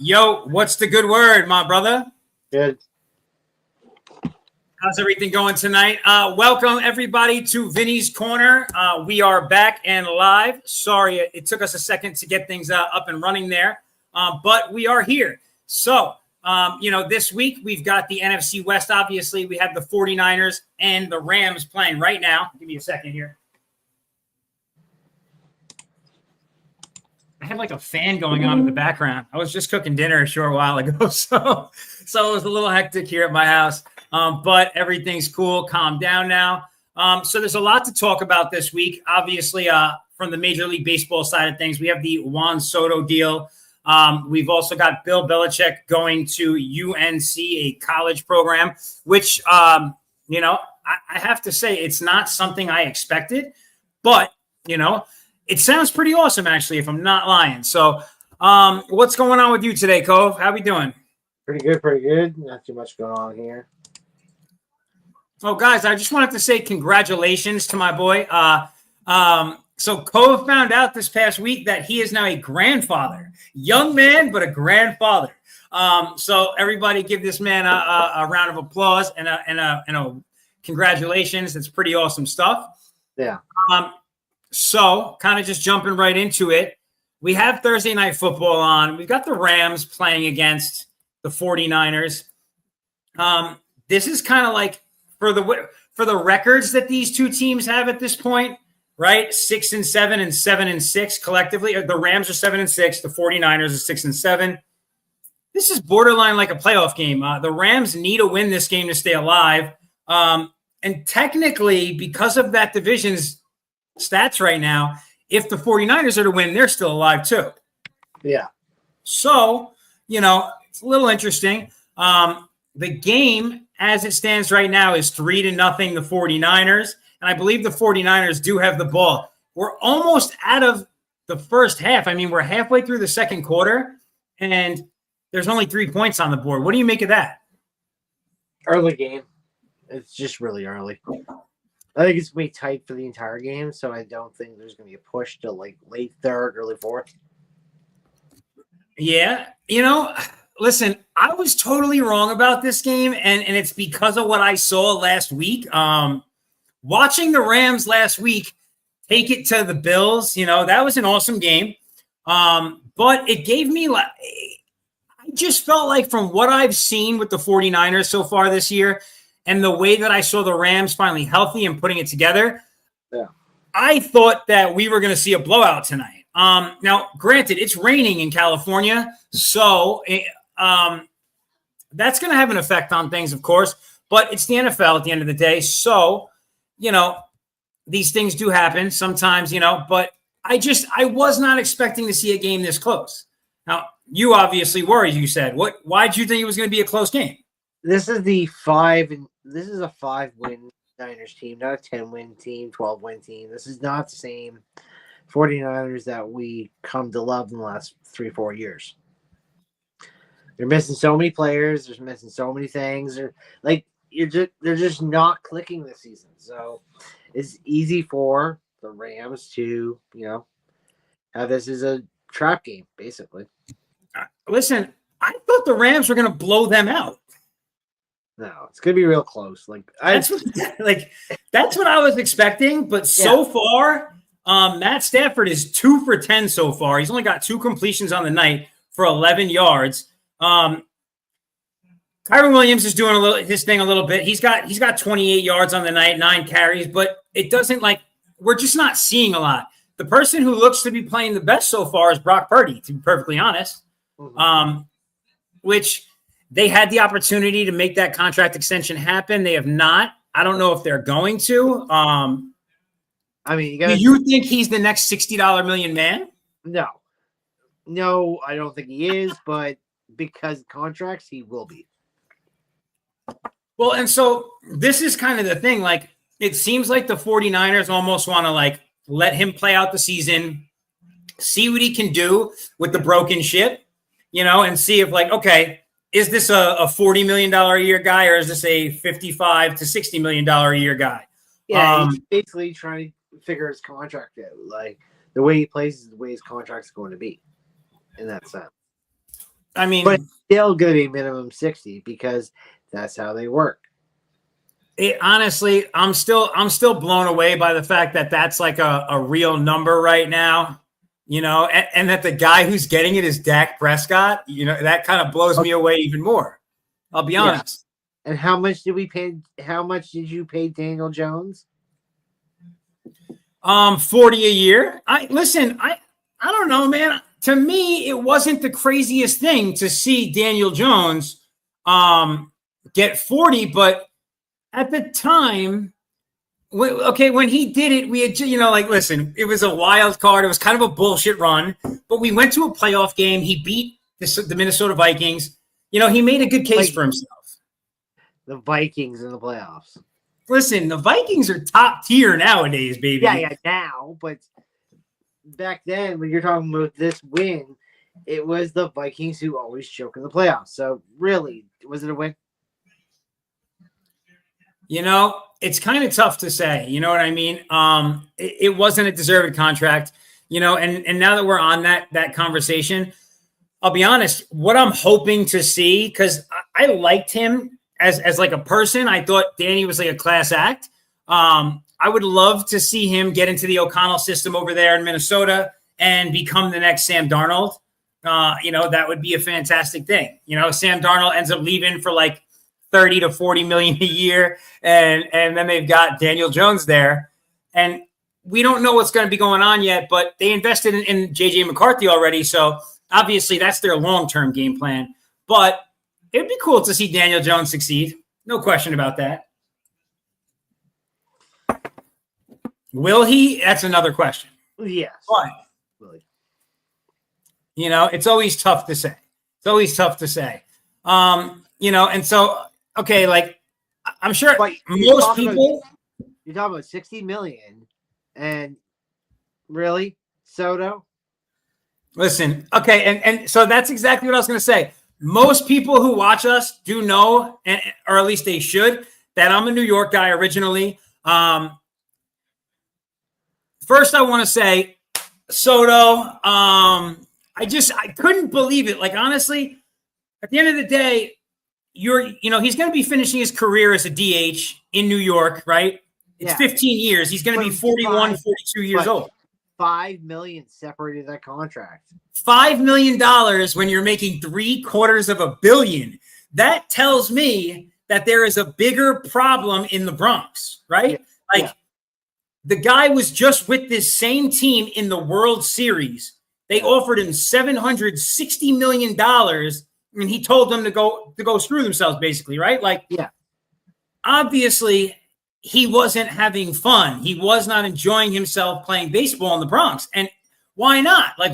Yo, what's the good word, my brother? Good. How's everything going tonight? Welcome, everybody, to Vinny's Corner. We are back and live. Sorry, it took us a second to get things up and running there, but we are here. So, this week we've got the NFC West, obviously. We have the 49ers and the Rams playing right now. Give me a second here. I have like a fan going on in the background. I was just cooking dinner a short while ago, so it was a little hectic here at my house. But everything's cool, calm down now. So there's a lot to talk about this week. Obviously, from the Major League Baseball side of things, we have the Juan Soto deal. We've also got Bill Belichick going to UNC, a college program, which, I have to say it's not something I expected, but, it sounds pretty awesome, actually, if I'm not lying. So what's going on with you today, Cove? How we doing? Pretty good. Not too much going on here. Oh, guys, I just wanted to say congratulations to my boy. So Cove found out this past week that he is now a grandfather. Young man, but a grandfather. So everybody give this man a round of applause and a congratulations. It's pretty awesome stuff. Yeah. So kind of just jumping right into it. We have Thursday Night Football on. We've got the Rams playing against the 49ers. This is kind of like for the records that these two teams have at this point, right? 6-7 and 7-6 collectively. The Rams are 7-6. The 49ers are 6-7. This is borderline like a playoff game. The Rams need a win this game to stay alive. And technically, because of that division's stats right now, if the 49ers are to win, they're still alive too. Yeah. So, it's a little interesting. The game, as it stands right now, is 3-0 the 49ers. And I believe the 49ers do have the ball. We're almost out of the first half. I mean, we're halfway through the second quarter, and there's only 3 points on the board. What do you make of that? Early game. It's just really early. I think it's going to be tight for the entire game, so I don't think there's going to be a push to like late third, early fourth. Yeah. Listen, I was totally wrong about this game, and it's because of what I saw last week. Watching the Rams last week take it to the Bills, that was an awesome game. But it gave me I just felt like from what I've seen with the 49ers so far this year and the way that I saw the Rams finally healthy and putting it together, yeah, I thought that we were going to see a blowout tonight. Now, granted, it's raining in California, so that's going to have an effect on things, of course, but it's the NFL at the end of the day. So, these things do happen sometimes, but I was not expecting to see a game this close. Now, you obviously were, as you said. Why did you think it was going to be a close game? This is a 5-win Niners team, not a 10-win team, 12-win team. This is not the same 49ers that we come to love in the last 3-4 years. They're missing so many players. They're missing so many things. They're just not clicking this season. So it's easy for the Rams to, have this as a trap game, basically. Listen, I thought the Rams were going to blow them out. No, it's going to be real close. That's what I was expecting. But so far, Matt Stafford is 2 for 10 so far. He's only got 2 completions on the night for 11 yards. Kyron Williams is doing his thing a little bit. He's got 28 yards on the night, 9 carries, but it doesn't we're just not seeing a lot. The person who looks to be playing the best so far is Brock Purdy, to be perfectly honest. Which they had the opportunity to make that contract extension happen. They have not. I don't know if they're going to. Do you think he's the next $60 million man? No, I don't think he is, but because of contracts, he will be. Well, and so this is kind of the thing. It seems like the 49ers almost want to let him play out the season, see what he can do with the broken ship, and see if okay, is this a $40 million a year guy or is this a $55 to $60 million a year guy? Yeah, he's basically trying to figure his contract out. The way he plays is the way his contract's going to be in that sense. I mean, but it's still going to be minimum 60 because that's how they work. honestly, I'm still blown away by the fact that that's like a real number right now. And that the guy who's getting it is Dak Prescott. That kind of blows me away even more. I'll be honest. And how much did we pay? How much did you pay Daniel Jones? 40 a year. I don't know, man. To me, it wasn't the craziest thing to see Daniel Jones get 40, but at the time, when he did it, we had, listen, it was a wild card. It was kind of a bullshit run, but we went to a playoff game. He beat the Minnesota Vikings. He made a good case for himself. The Vikings in the playoffs. Listen, the Vikings are top tier nowadays, baby. Yeah, now, but back then, when you're talking about this win, it was the Vikings who always choke in the playoffs. So, really, was it a win? It's kind of tough to say. You know what I mean? It wasn't a deserved contract, and now that we're on that conversation, I'll be honest, what I'm hoping to see, because I liked him as like a person. I thought Danny was like a class act. I would love to see him get into the O'Connell system over there in Minnesota and become the next Sam Darnold. That would be a fantastic thing. Sam Darnold ends up leaving for like 30 to 40 million a year. And then they've got Daniel Jones there. And we don't know what's going to be going on yet, but they invested in JJ McCarthy already. So obviously that's their long-term game plan, but it'd be cool to see Daniel Jones succeed. No question about that. Will he? That's another question. Yes. But, it's always tough to say. And so, okay, like, I'm sure most people. You're talking about 60 million. And really? Soto? Listen, okay, and so that's exactly what I was going to say. Most people who watch us do know, or at least they should, that I'm a New York guy originally. First, I want to say, Soto, I couldn't believe it. Like, honestly, at the end of the day, he's going to be finishing his career as a DH in New York, right? It's 15 years. He's going to be 41, 42 years old. $5 million separated that contract. $5 million when you're making $750 million. That tells me that there is a bigger problem in the Bronx, right? The guy was just with this same team in the World Series. They offered him $760 million, and he told them to go screw themselves, basically, right? Obviously, he wasn't having fun. He was not enjoying himself playing baseball in the Bronx. And why not? Like,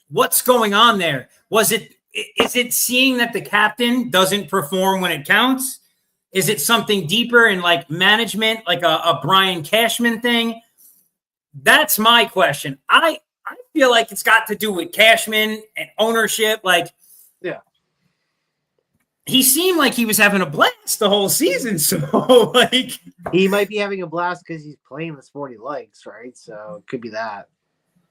what's going on there? Is it seeing that the captain doesn't perform when it counts? Is it something deeper in like management, like a Brian Cashman thing? That's my question. I feel like it's got to do with Cashman and ownership. He seemed like he was having a blast the whole season. So, he might be having a blast because he's playing the sport he likes, right? So it could be that.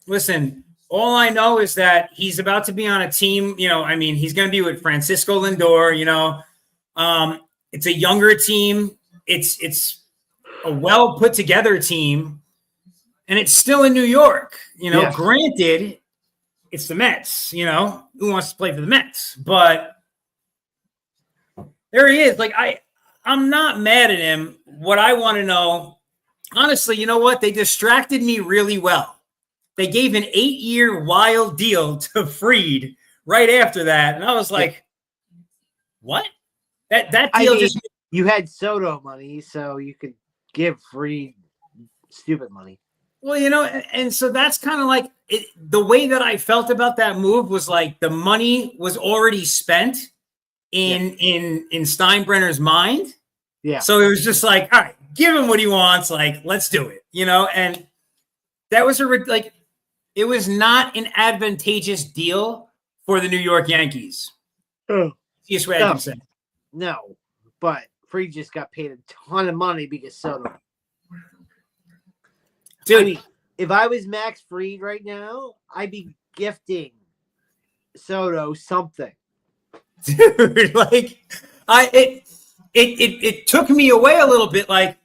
Listen, all I know is that he's about to be on a team. He's going to be with Francisco Lindor. It's a younger team. It's a well put together team, and it's still in New York. Granted, it's the Mets. Who wants to play for the Mets? But there he is. Like, I'm not mad at him. What I want to know, honestly, you know what? They distracted me really well. They gave an 8-year wild deal to Fried right after that. And I was like, what? That deal you had Soto money, so you could give Fried stupid money. Well, and so that's kind of like it, the way that I felt about that move was like the money was already spent in Steinbrenner's mind. Yeah. So it was just like, all right, give him what he wants. Like, let's do it, and that was it was not an advantageous deal for the New York Yankees. Easiest way I can say. No, but Fried just got paid a ton of money because Soto. Dude, if I was Max Fried right now, I'd be gifting Soto something. Dude, like it took me away a little bit. Like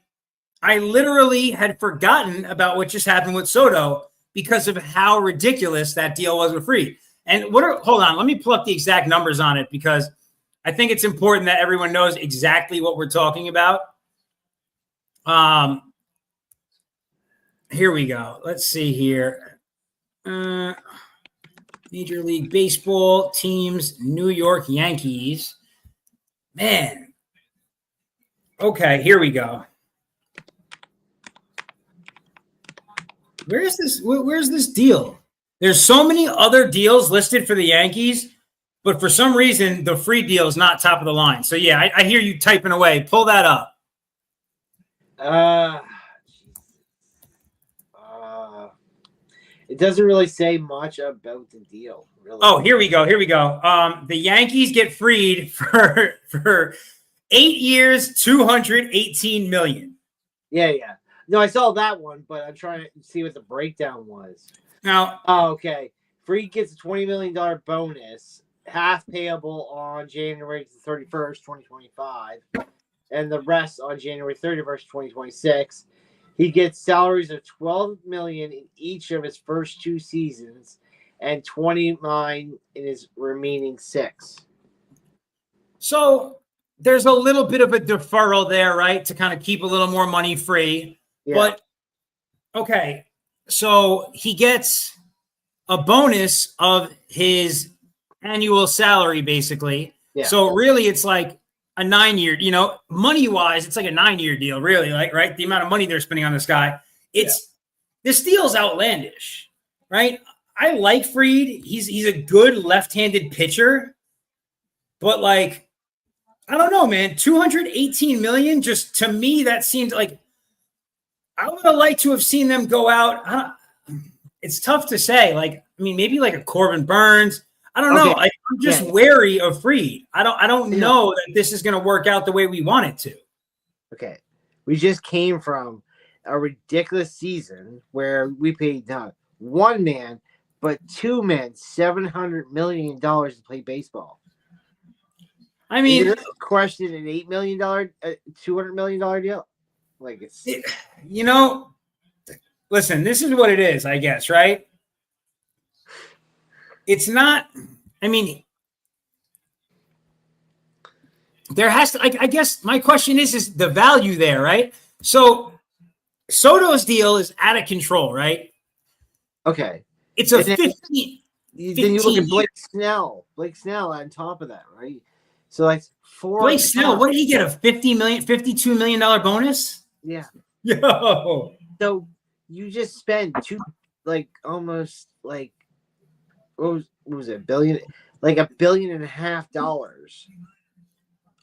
I literally had forgotten about what just happened with Soto because of how ridiculous that deal was with Fried. And hold on, let me pull up the exact numbers on it because I think it's important that everyone knows exactly what we're talking about. Here we go. Let's see here. Major League Baseball teams, New York Yankees. Man. Okay, here we go. Where's this deal? There's so many other deals listed for the Yankees, but for some reason, the Fried deal is not top of the line. So, yeah, I hear you typing away. Pull that up. It doesn't really say much about the deal. Really. Oh, here we go. The Yankees get Fried for 8 years, $218 million. Yeah. No, I saw that one, but I'm trying to see what the breakdown was. Now, okay. Fried gets a $20 million bonus, half payable on January 31st, 2025, and the rest on January 31st, 2026. He gets salaries of $12 million in each of his first 2 seasons and $29 in his remaining 6. So there's a little bit of a deferral there, right, to kind of keep a little more money free. Yeah. But, okay, so he gets a bonus of his annual salary, basically. Yeah. So really it's like a 9-year, money-wise, it's like a 9-year deal, really, like, right? The amount of money they're spending on this guy. This deal's outlandish, right? I like Fried. He's a good left-handed pitcher, but, like, I don't know, man. $218 million, just to me, that seems like I would have liked to have seen them go out. It's tough to say. Like, I mean, maybe like a Corbin Burns. I don't know. I'm just wary of Fried. I don't know that this is going to work out the way we want it to. Okay. We just came from a ridiculous season where we paid not one man, but 2 men $700 million to play baseball. I mean, is it question an $8 million, $200 million deal? Like it's, listen, this is what it is, I guess, right? It's not, I mean, there has to, I guess my question is the value there, right? So Soto's deal is out of control, right? Okay. It's a 15. Then you look at Blake Snell on top of that, right? So like Blake Snell, what did he get? A $52 million bonus? Yeah. Yo. So you just spend almost what was it, billion? Like $1.5 billion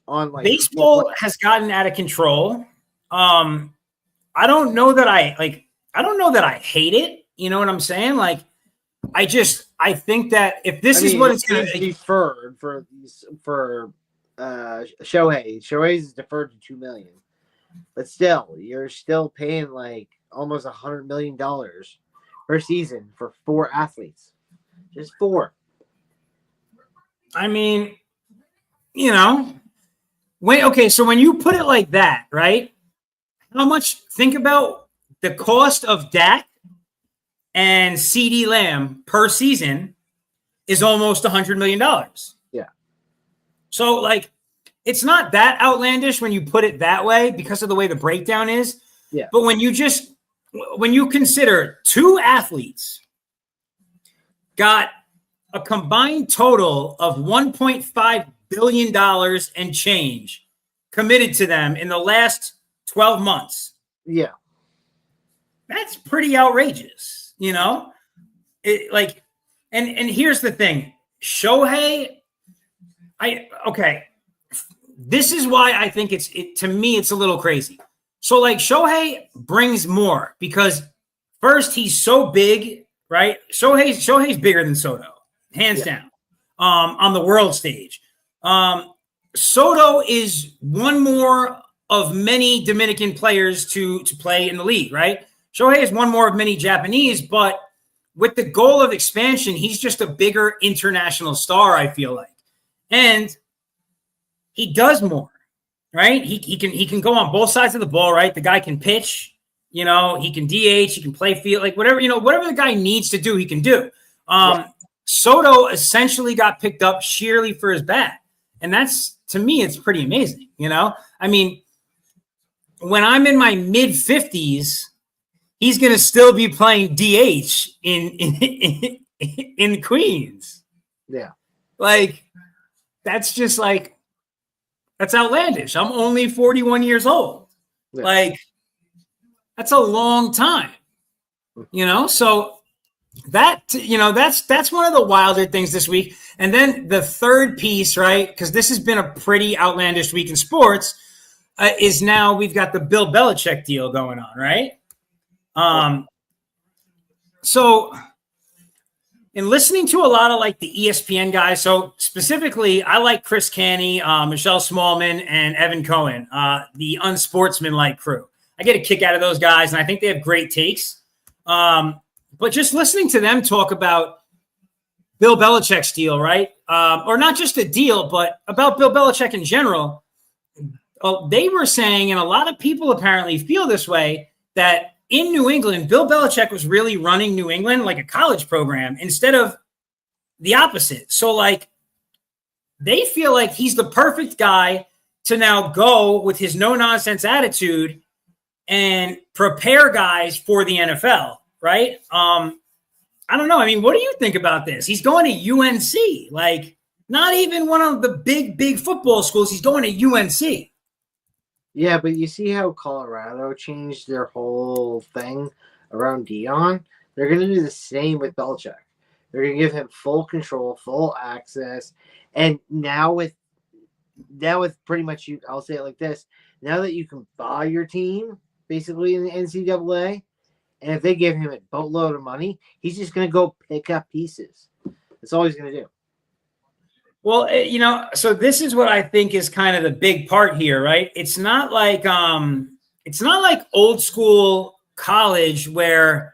on like baseball has gotten out of control. I don't know that I hate it. You know what I'm saying? Like, I think that if this is what it's going to be deferred for Shohei. Shohei's is deferred to $2 million. But still, you're still paying like almost $100 million per season for 4 athletes. Just 4. I mean, so when you put it like that, right? How much, think about the cost of Dak and CeeDee Lamb per season is almost $100 million. Yeah. So, like, it's not that outlandish when you put it that way because of the way the breakdown is. Yeah. But when you consider 2 athletes got a combined total of $1.5 billion and change committed to them in the last 12 months. Yeah. That's pretty outrageous, and here's the thing. Shohei, this is why I think to me, it's a little crazy. So like Shohei brings more because first he's so big, right? Shohei's bigger than Soto, hands down, on the world stage. Soto is one more of many Dominican players to play in the league, right? Shohei is one more of many Japanese, but with the goal of expansion, he's just a bigger international star, I feel like. and he does more, right? He can go on both sides of the ball, right? The guy can pitch, he can DH, he can play field, like whatever the guy needs to do, he can do. Soto essentially got picked up sheerly for his bat. And that's, to me, it's pretty amazing. I mean, when I'm in my mid 50s, he's going to still be playing DH in Queens. Yeah. Like, that's just like, that's outlandish. I'm only 41 years old. Yeah. Like, that's a long time, So that's one of the wilder things this week. And then the third piece, right, because this has been a pretty outlandish week in sports, is now we've got the Bill Belichick deal going on, right? So in listening to a lot of like the ESPN guys, so specifically I like Chris Canny, Michelle Smallman, and Evan Cohen, the unsportsmanlike crew. I get a kick out of those guys, and I think they have great takes. But just listening to them talk about Bill Belichick's deal, right? Or not just a deal, but about Bill Belichick in general. They were saying, and a lot of people apparently feel this way, that in New England, Bill Belichick was really running New England like a college program instead of the opposite. So, like, they feel like he's the perfect guy to now go with his no-nonsense attitude and prepare guys for the NFL, right? I don't know. I mean, what do you think about this? He's going to UNC, like not even one of the big football schools. He's going to UNC. Yeah, but you see how Colorado changed their whole thing around Dion? They're going to do the same with Belichick. They're going to give him full control, full access. And now with pretty much, I'll say it like this, now that you can buy your team, basically in the NCAA, and if they give him a boatload of money, he's just going to go pick up pieces. That's all he's going to do. Well, so this is what I think is kind of the big part here, right? It's not like old school college where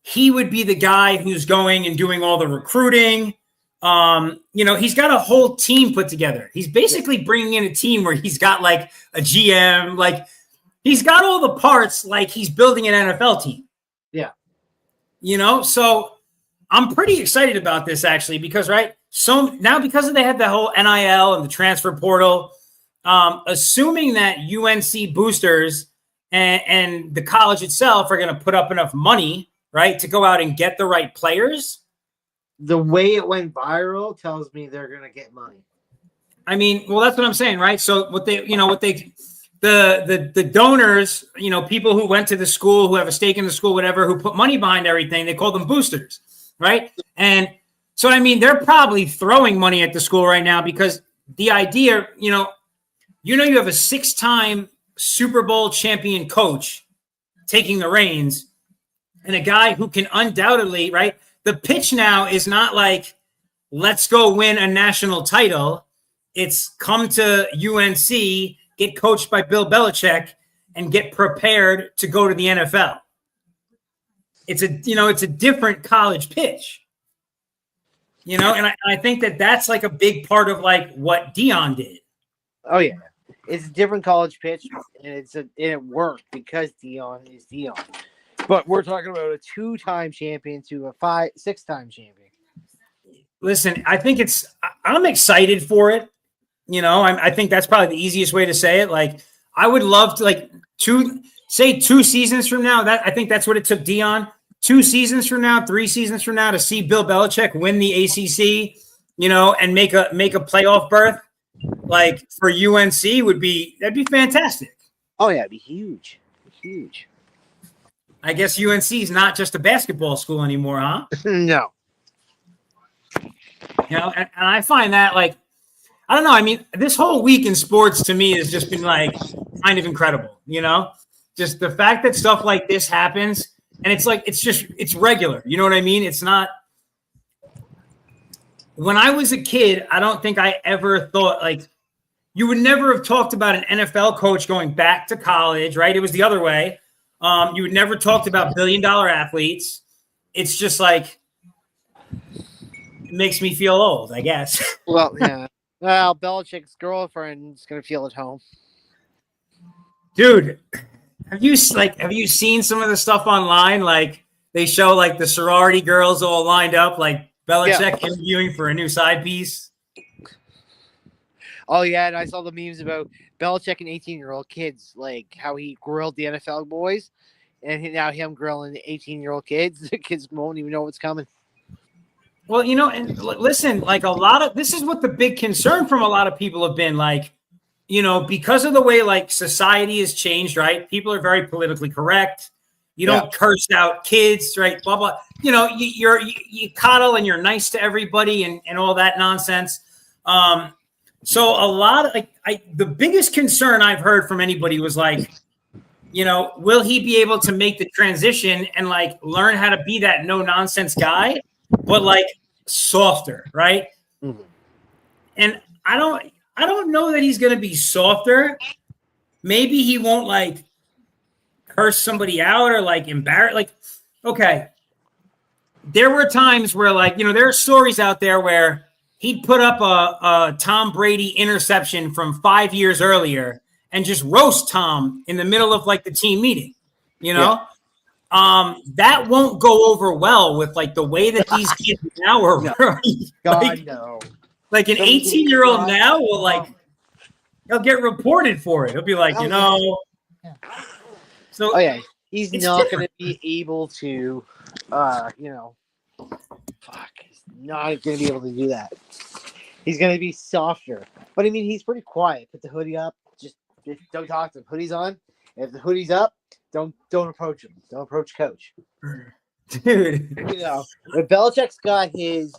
he would be the guy who's going and doing all the recruiting. He's got a whole team put together. He's basically bringing in a team where he's got like a GM, like he's got all the parts, like he's building an NFL team. Yeah. So I'm pretty excited about this actually, because, right. So now because they had the whole NIL and the transfer portal, assuming that UNC boosters and the college itself are going to put up enough money, right, to go out and get the right players. The way it went viral tells me they're going to get money. I mean, well, that's what I'm saying, right? So the donors, people who went to the school, who have a stake in the school, whatever, who put money behind everything, they call them boosters, right? And so, I mean, they're probably throwing money at the school right now because the idea, you have a 6-time Super Bowl champion coach taking the reins and a guy who can undoubtedly, right? The pitch now is not like, let's go win a national title. It's come to UNC, get coached by Bill Belichick, and get prepared to go to the NFL. It's a different college pitch. And I think that's like a big part of like what Dion did. Oh yeah, it's a different college pitch, and it worked because Dion is Dion. But we're talking about a 2-time champion to a 6-time champion. Listen, I think I'm excited for it. I think that's probably the easiest way to say it. Like, I would love to, like, 2 seasons from now. I think that's what it took Dion. 2 seasons from now, 3 seasons from now, to see Bill Belichick win the ACC, and make a playoff berth, like for UNC that'd be fantastic. Oh yeah, it'd be huge, huge. I guess UNC is not just a basketball school anymore, huh? No. And I find that, like, I don't know. I mean, this whole week in sports to me has just been like kind of incredible, just the fact that stuff like this happens. And it's like, it's regular. You know what I mean? It's not. When I was a kid, I don't think I ever thought, like, you would never have talked about an NFL coach going back to college, right? It was the other way. You would never talked about billion-dollar athletes. It's just like, it makes me feel old, I guess. Well, yeah. Well, Belichick's girlfriend's gonna feel at home. Dude, have you seen some of the stuff online? Like they show like the sorority girls all lined up, like Belichick interviewing for a new side piece. Oh yeah, and I saw the memes about Belichick and 18-year-old kids, like how he grilled the NFL boys, and now him grilling the 18-year-old kids. The kids won't even know what's coming. Well, and listen, like a lot of this is what the big concern from a lot of people have been, like, because of the way like society has changed, right? People are very politically correct. You don't curse out kids, right? Blah blah. You coddle and you're nice to everybody and all that nonsense. So a lot of the biggest concern I've heard from anybody was like, will he be able to make the transition and like learn how to be that no nonsense guy, but like softer, right? Mm-hmm. And I don't know that he's going to be softer. Maybe he won't like curse somebody out or like embarrass. Like, okay, there were times where like, there are stories out there where he'd put up a Tom Brady interception from 5 years earlier and just roast Tom in the middle of like the team meeting, that won't go over well with like the way that these kids now are. No. God, no. Like an 18-year-old now will like, he'll get reported for it. He'll be like, So he's not going to be able to, he's not going to be able to do that. He's going to be softer. But I mean, he's pretty quiet. Put the hoodie up. Just don't talk to him. Hoodie's on. If the hoodie's up, don't approach him. Don't approach coach. Dude. If Belichick's got his,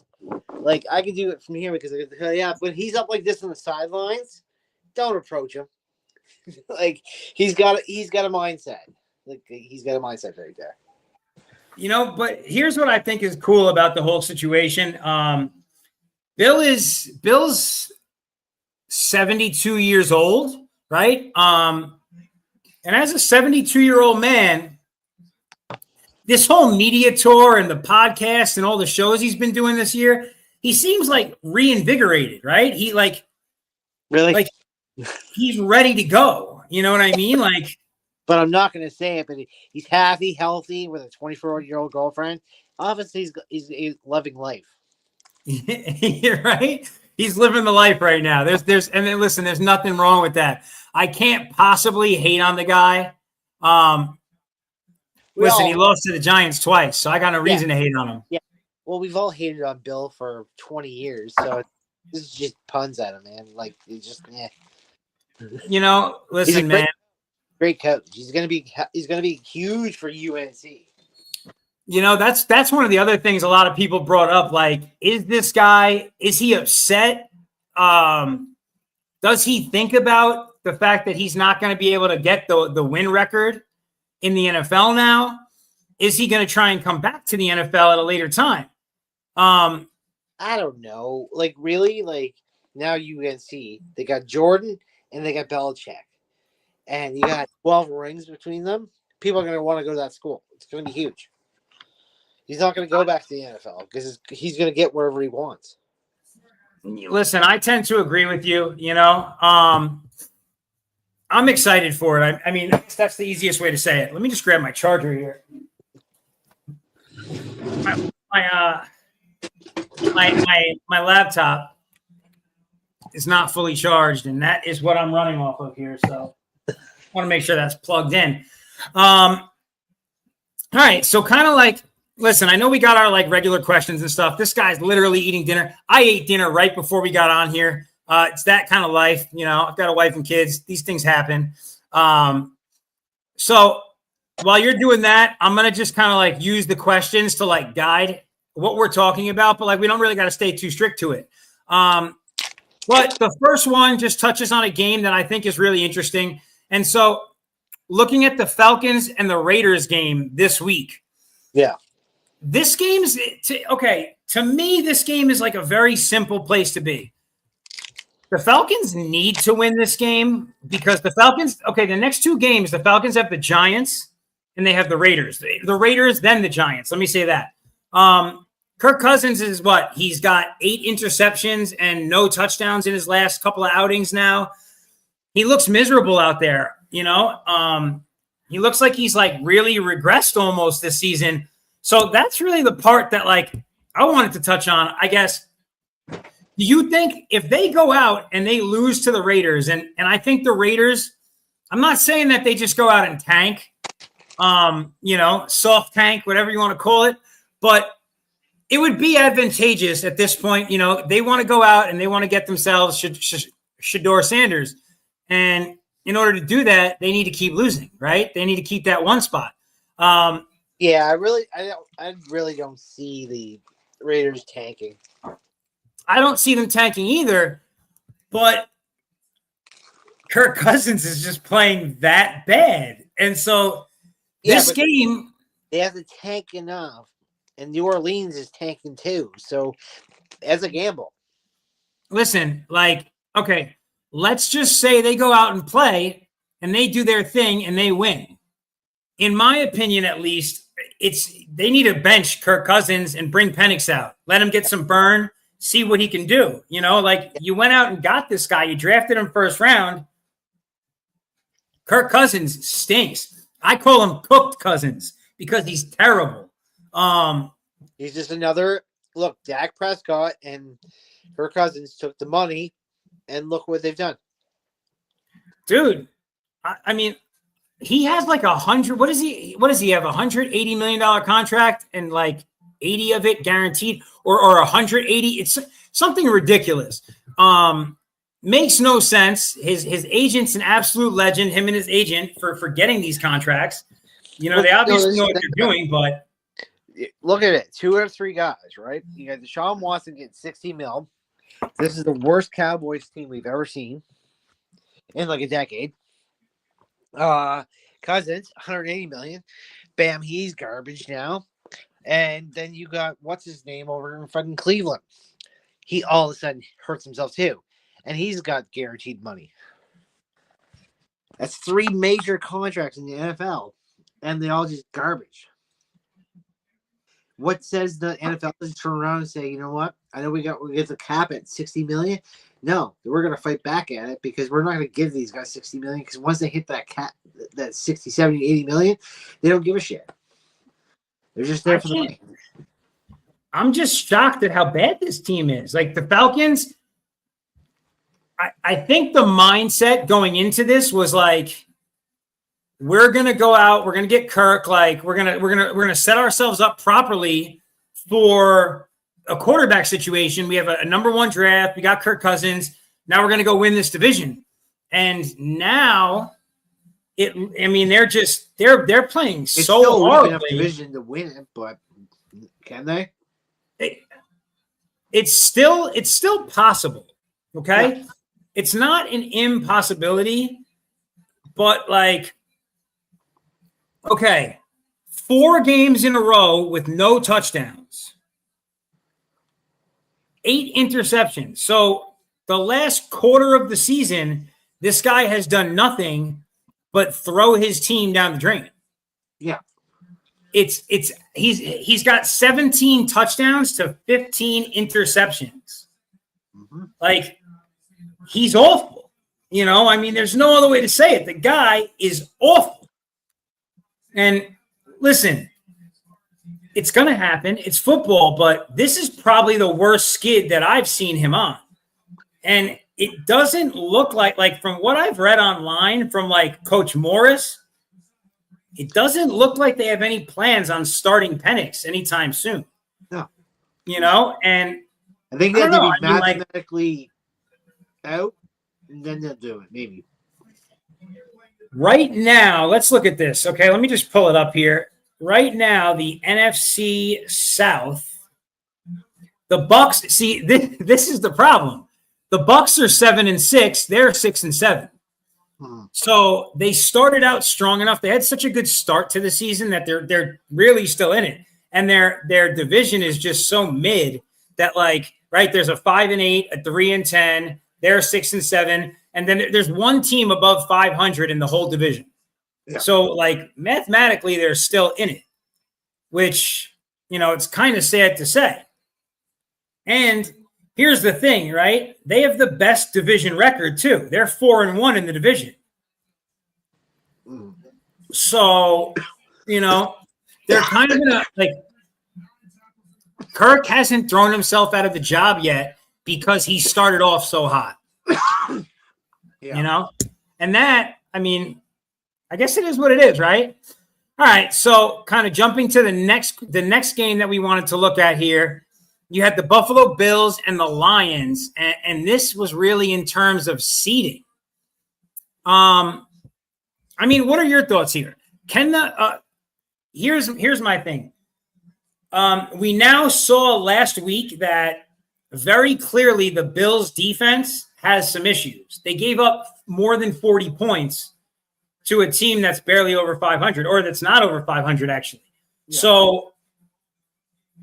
like, I can do it from here because I got the hoodie up. When he's up like this on the sidelines, don't approach him. Like he's got a mindset. Like he's got a mindset right there. But here's what I think is cool about the whole situation. Bill's 72 years old, right? And as a 72-year-old man, this whole media tour and the podcast and all the shows he's been doing this year, he seems like reinvigorated, right? He really he's ready to go. You know what I mean? Like, but I'm not going to say it, but he's happy, healthy with a 24-year-old girlfriend. Obviously, he's loving life. Right? He's living the life right now. And then listen, there's nothing wrong with that. I can't possibly hate on the guy. Listen, he lost to the Giants twice, so I got no reason to hate on him. Yeah. Well, we've all hated on Bill for 20 years, so this is just puns at him, man. Like, he's just, listen, man. Great coach. He's gonna be huge for UNC. That's one of the other things a lot of people brought up. Like, is he upset? Does he think about the fact that he's not going to be able to get the win record in the NFL now? Is he going to try and come back to the NFL at a later time? I don't know. Like, really? Like, now UNC, they got Jordan and they got Belichick. And you got 12 rings between them. People are going to want to go to that school. It's going to be huge. He's not going to go back to the NFL because he's going to get wherever he wants. Listen, I tend to agree with you. I'm excited for it. I mean, that's the easiest way to say it. Let me just grab my charger here. My laptop is not fully charged, and that is what I'm running off of here. So I want to make sure that's plugged in. All right. So kind of like, listen, I know we got our like regular questions and stuff. This guy's literally eating dinner. I ate dinner right before we got on here. It's that kind of life. I've got a wife and kids. These things happen. So while you're doing that, I'm going to just kind of like use the questions to like guide what we're talking about, but like, we don't really got to stay too strict to it. But the first one just touches on a game that I think is really interesting. And so looking at the Falcons and the Raiders game this week. Yeah. This game's okay. To me, this game is like a very simple place to be. The Falcons need to win this game because the Falcons, the next two games, the Falcons have the Giants and they have the Raiders. The Raiders, then the Giants. Let me say that. Kirk Cousins is what? He's got 8 interceptions and no touchdowns in his last couple of outings now. He looks miserable out there, you know? He looks like he's like really regressed almost this season. So that's really the part that like I wanted to touch on, I guess. Do you think if they go out and they lose to the Raiders, and I think the Raiders, I'm not saying that they just go out and tank, you know, soft tank, whatever you want to call it, but it would be advantageous at this point. You know, they want to go out and they want to get themselves Shedeur Sanders. And in order to do that, they need to keep losing, right? They need to keep that one spot. Yeah, I really don't see the Raiders tanking. I don't see them tanking either, but Kirk Cousins is just playing that bad. And so this game, they have to tank enough, and New Orleans is tanking too. So as a gamble. Listen, like, okay, let's just say they go out and play and they do their thing and they win. In my opinion, at least, they need to bench Kirk Cousins and bring Penix out. Let him get some burn, see what he can do. You know, like you went out and got this guy. You drafted him first round. Kirk Cousins stinks. I call him cooked Cousins because he's terrible. He's just another look. Dak Prescott and Kirk Cousins took the money, and look what they've done. Dude, I mean, he has like 100. What does he have? $180 million contract and like 80 of it guaranteed, or 180. It's something ridiculous. Makes no sense. His agent's an absolute legend. Him and his agent for getting these contracts. You know, they obviously know what they're doing, but look at it. 2 or 3 guys, right? You got Deshaun Watson getting $60 million. This is the worst Cowboys team we've ever seen in like a decade. Cousins, $180 million. Bam, he's garbage now. And then you got what's his name over in fucking Cleveland. He all of a sudden hurts himself too. And he's got guaranteed money. That's 3 major contracts in the NFL, and they all just garbage. What says the NFL doesn't turn around and say, you know what? I know we get the cap at $60 million. No, we're going to fight back at it because we're not going to give these guys $60 million because once they hit that cap, that 60, 70, 80 million, they don't give a shit. They're just there for the money. I'm just shocked at how bad this team is. Like the Falcons. I think the mindset going into this was like, we're gonna go out, we're gonna get Kirk, like we're gonna set ourselves up properly for a quarterback situation. We have a number 1 draft, we got Kirk Cousins. Now we're gonna go win this division. And now they're playing so horribly. Division to win it, but can they? It's still possible. Okay. Yeah. It's not an impossibility, but like, okay, 4 games in a row with no touchdowns, 8 interceptions. So the last quarter of the season, this guy has done nothing but throw his team down the drain. Yeah. He's got 17 touchdowns to 15 interceptions. Mm-hmm. Like, he's awful. You know, I mean, there's no other way to say it. The guy is awful. And listen, it's going to happen. It's football, but this is probably the worst skid that I've seen him on. And it doesn't look like from what I've read online from like Coach Morris, it doesn't look like they have any plans on starting Penix anytime soon. No. You know, and I think they have to be mathematically out, and then they'll do it, maybe. Right now, let's look at this. Okay, let me just pull it up here. Right now, the NFC South, the Bucks. See, this is the problem. The Bucks are 7-6. They're 6-7. So they started out strong enough. They had such a good start to the season that they're really still in it, and their division is just so mid that like right there's a 5-8, a 3-10. They're 6-7, and then there's one team above 500 in the whole division. Yeah. So, like mathematically, they're still in it, which you know it's kind of sad to say. And here's the thing, right? They have the best division record too. They're 4-1 in the division. So, they're kind of like Kirk hasn't thrown himself out of the job yet because he started off so hot. And that, I guess it is what it is, right? All right, so kind of jumping to the next game that we wanted to look at here, you had the Buffalo Bills and the Lions, and this was really in terms of seeding. What are your thoughts here? Here's my thing. We now saw last week that very clearly the Bills defense has some issues. They gave up more than 40 points to a team that's barely over 500, or that's not over 500 actually. Yeah. So,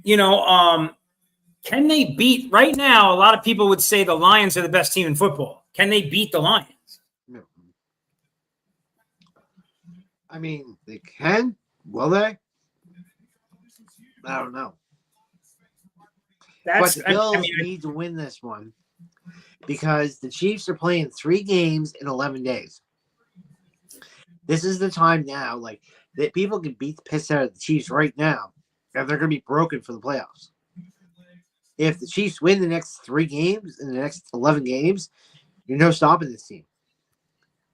can they beat right now? A lot of people would say the Lions are the best team in football. Can they beat the Lions? No. They can. Will they? I don't know. But the Bills need to win this one because the Chiefs are playing 3 games in 11 days. This is the time now, that people can beat the piss out of the Chiefs right now, and they're going to be broken for the playoffs. If the Chiefs win the next 3 games in the next 11 games, you're no stopping this team.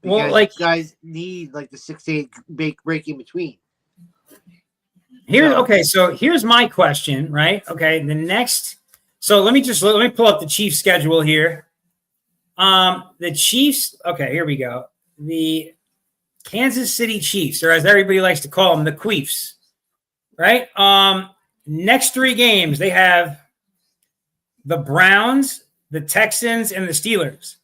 Because you guys need the 6 to 8 break in between. So here's my question, right? Okay, so let me pull up the Chiefs schedule here. The Chiefs, okay, here we go. The Kansas City Chiefs, or as everybody likes to call them, the Queefs, right? Next 3 games, they have the Browns, the Texans, and the Steelers.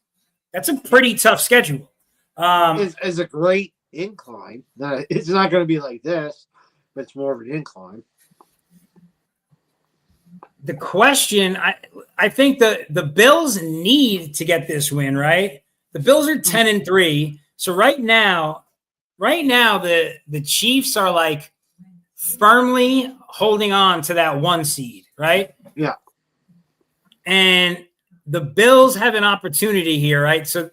That's a pretty tough schedule. It's a great incline. It's not going to be like this, but it's more of an incline. The question, I think the Bills need to get this win, right? The Bills are 10-3. So right now, the Chiefs are firmly holding on to that 1 seed, right? Yeah. And the Bills have an opportunity here, right? So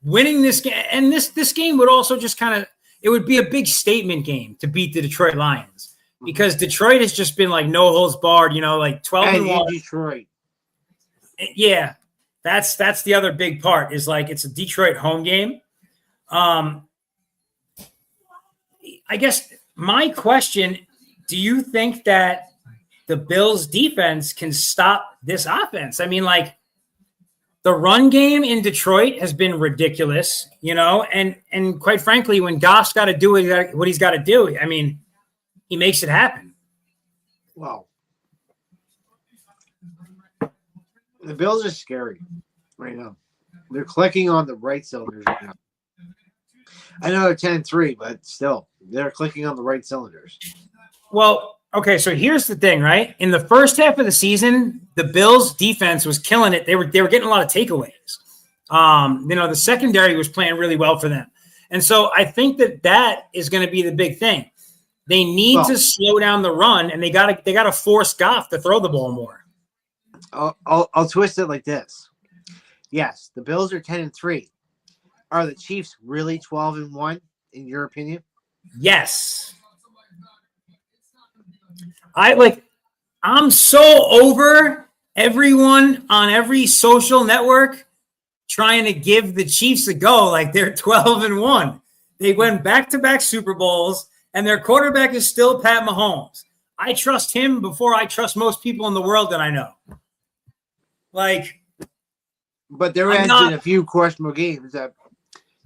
winning this game, and this game would also just it would be a big statement game to beat the Detroit Lions because Detroit has just been no holds barred, 12-1. Detroit. Yeah. That's the other big part is it's a Detroit home game. I guess my question, do you think that the Bills defense can stop this offense? The run game in Detroit has been ridiculous, and quite frankly, when Goff's got to do what he's got to do, he makes it happen. Wow. The Bills are scary right now. They're clicking on the right cylinders right now. I know they're 10-3, but still, they're clicking on the right cylinders. Well, okay, so here's the thing, right? In the first half of the season, the Bills' defense was killing it. They were getting a lot of takeaways. The secondary was playing really well for them. And so I think that is going to be the big thing. They need to slow down the run, and they got to force Goff to throw the ball more. I'll twist it like this. Yes, the Bills are 10-3. Are the Chiefs really 12-1 in your opinion? Yes. I'm so over everyone on every social network trying to give the Chiefs a go. They're 12-1. They went back-to-back Super Bowls, and their quarterback is still Pat Mahomes. I trust him before I trust most people in the world that I know. But there has been a few questionable games that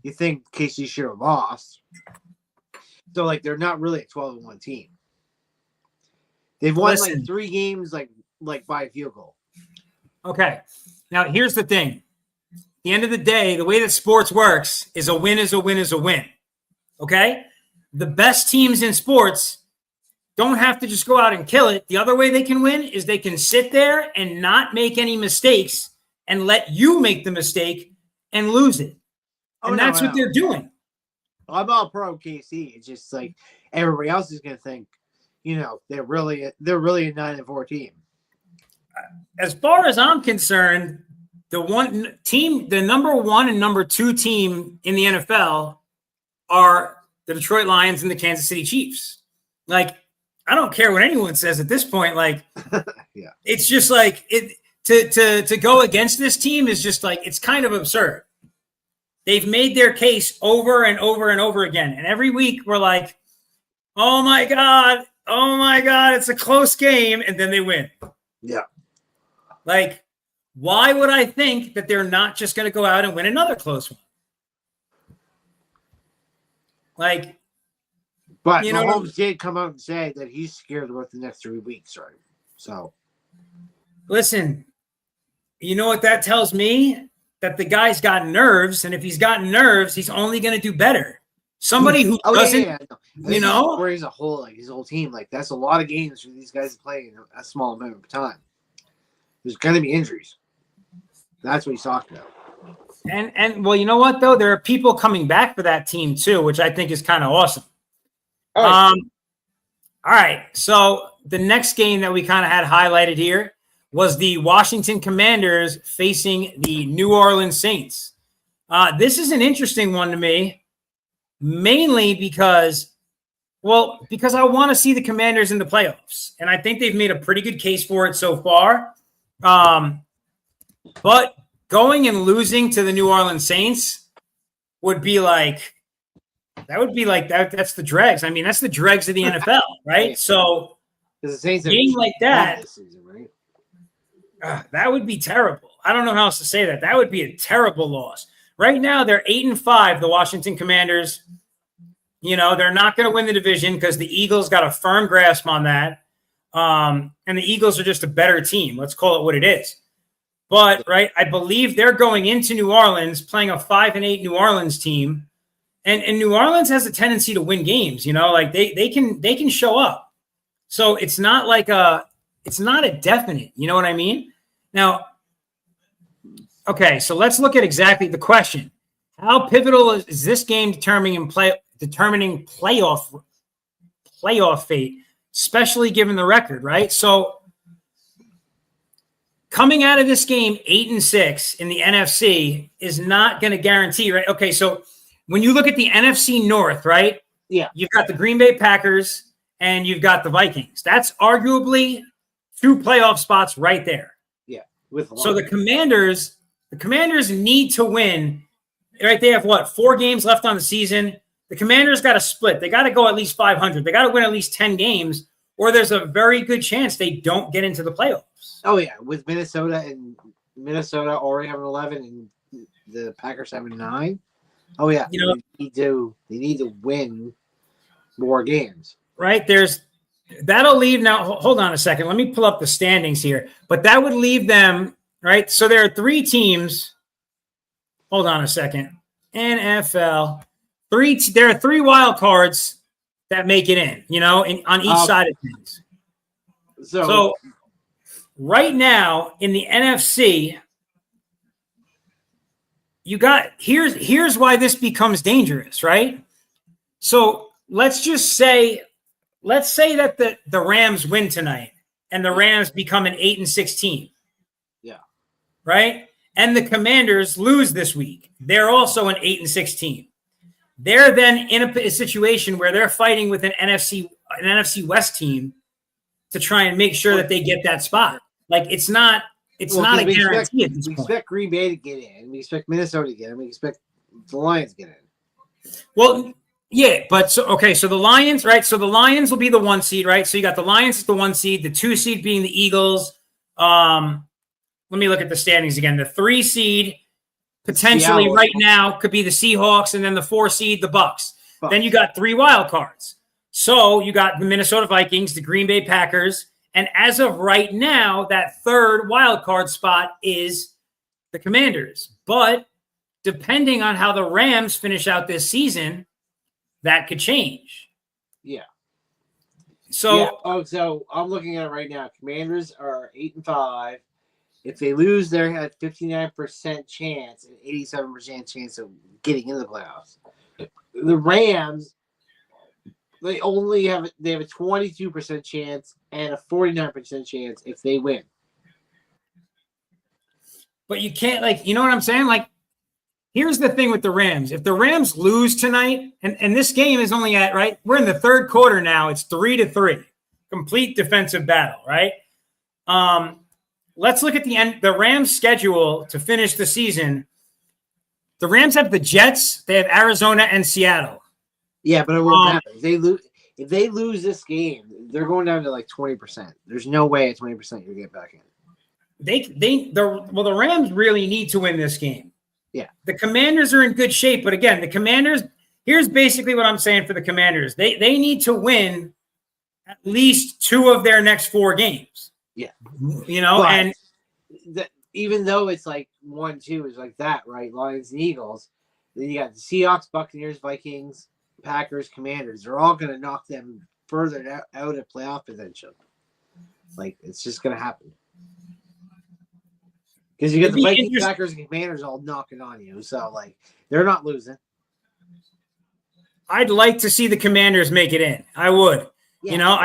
you think KC should have lost. So, they're not really a 12-1 team. They've won 3 games by a field goal. Okay. Now, here's the thing. At the end of the day, the way that sports works is a win is a win is a win. Okay? The best teams in sports don't have to just go out and kill it. The other way they can win is they can sit there and not make any mistakes and let you make the mistake and lose it. And that's what they're doing. I'm all pro KC. It's just everybody else is going to think, they're really a 9-4 team. as far as I'm concerned, the number 1 and number 2 team in the NFL are the Detroit Lions and the Kansas City Chiefs. Like, I don't care what anyone says at this point. Like, Yeah. It's just like to go against this team is just like, it's kind of absurd. They've made their case over and over and over again. And every week we're like, oh my God, it's a close game. And then they win. Yeah. Like, why would I think that they're not just going to go out and win another close one? Like, but you know, Mahomes did come out and say that he's scared about the next 3 weeks, right? So, listen, you know what that tells me? That the guy's got nerves, and if he's got nerves, he's only going to do better. Somebody who doesn't, you know, where he's a whole like his whole team, like that's a lot of games for these guys to play in a small amount of time. There's going to be injuries. That's what he's talking about. And well, you know what though? There are people coming back for that team too, which I think is kind of awesome. All right. So the next game that we kind of had highlighted here was the Washington Commanders facing the New Orleans Saints. This is an interesting one to me, mainly because I want to see the Commanders in the playoffs, and I think they've made a pretty good case for it so far. But going and losing to the New Orleans Saints would be like that. That's the dregs. I mean, that's the dregs of the NFL, right? So the Saints game like that, this season, right? That would be terrible. I don't know how else to say that. That would be a terrible loss. Right now, they're 8-5, the Washington Commanders. You know, they're not going to win the division because the Eagles got a firm grasp on that. And the Eagles are just a better team. Let's call it what it is. But, right, I believe they're going into New Orleans playing a 5-8 New Orleans team. And New Orleans has a tendency to win games, you know, like they can show up. So it's not like it's not a definite, you know what I mean? Now, okay, so let's look at exactly the question. How pivotal is this game determining playoff fate, especially given the record, right? So coming out of this game 8-6 in the NFC is not going to guarantee, right? Okay, so when you look at the NFC North, right? Yeah. You've got the Green Bay Packers and you've got the Vikings. That's arguably 2 playoff spots right there. Yeah. So the Commanders need to win. Right? They have 4 games left on the season. The Commanders got to split. They got to go at least 500. They got to win at least 10 games, or there's a very good chance they don't get into the playoffs. Oh yeah, with Minnesota already having 11 and the Packers having 9. Oh yeah, you know, they need to win more games. Right? That'll leave now. Hold on a second. Let me pull up the standings here. But that would leave them, right? So there are 3 teams. Hold on a second. NFL. There are 3 wild cards that make it in, you know, on each side of things. So right now in the NFC, you got here's why this becomes dangerous, right? So let's say that the Rams win tonight and the Rams become an 8-6 team. Yeah. Right? And the Commanders lose this week. They're also an 8-6 team. They're then in a situation where they're fighting with an NFC West team to try and make sure that they get that spot. Like it's not a guarantee at this point. We expect Green Bay to get in. We expect Minnesota to get in. We expect the Lions to get in. Well, yeah, but so the Lions, right? So the Lions will be the 1 seed, right? So you got the Lions as the 1 seed, the 2 seed being the Eagles. Let me look at the standings again. The 3 seed potentially Seattle right now could be the Seahawks, and then the 4 seed, the Bucks. Then you got 3 wild cards. So you got the Minnesota Vikings, the Green Bay Packers, and as of right now, that 3rd wild card spot is the Commanders. But depending on how the Rams finish out this season, that could change. Yeah. So I'm looking at it right now. Commanders are 8-5. If they lose, they're at 59% chance and 87% chance of getting into the playoffs. The Rams, they have a 22% chance and a 49% chance if they win. but you can't, like, you know what I'm saying? Like, here's the thing with the Rams. If the Rams lose tonight, and this game is only at, right, we're in the third quarter now. It's 3-3. Complete defensive battle, right? Let's look at the Rams' schedule to finish the season. The Rams have the Jets. They have Arizona and Seattle. Yeah, but it won't matter. If they lose this game, they're going down to like 20%. There's no way at 20% you'll get back in. The Rams really need to win this game. Yeah. The Commanders are in good shape, but again, the Commanders, here's basically what I'm saying for the Commanders. They need to win at least 2 of their next 4 games. Yeah. You know, but and even though it's like 1-2 is like that, right? Lions and Eagles. Then you got the Seahawks, Buccaneers, Vikings, Packers, Commanders. They're all going to knock them further out of playoff potential. Like, it's just going to happen. Because you get the Vikings, Packers, and Commanders all knocking on you. So, like, they're not losing. I'd like to see the Commanders make it in. I would. Yeah. You know,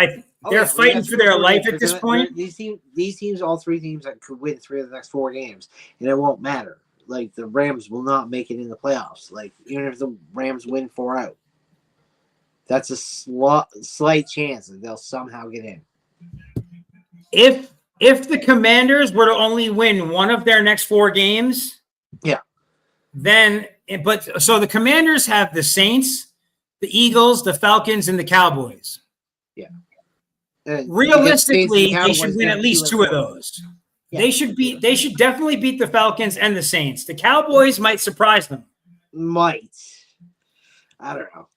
they're fighting for their life at this point. These teams, all 3 teams that could win 3 of the next 4 games, and it won't matter. Like, the Rams will not make it in the playoffs. Like, even if the Rams win 4 out, that's a slight chance that they'll somehow get in. If the Commanders were to only win 1 of their next 4 games, yeah, then so the Commanders have the Saints, the Eagles, the Falcons, and the Cowboys. Yeah. Realistically, they should win at least 2 of those. Yeah. They should definitely beat the Falcons and the Saints. The Cowboys might surprise them. Might. I don't know.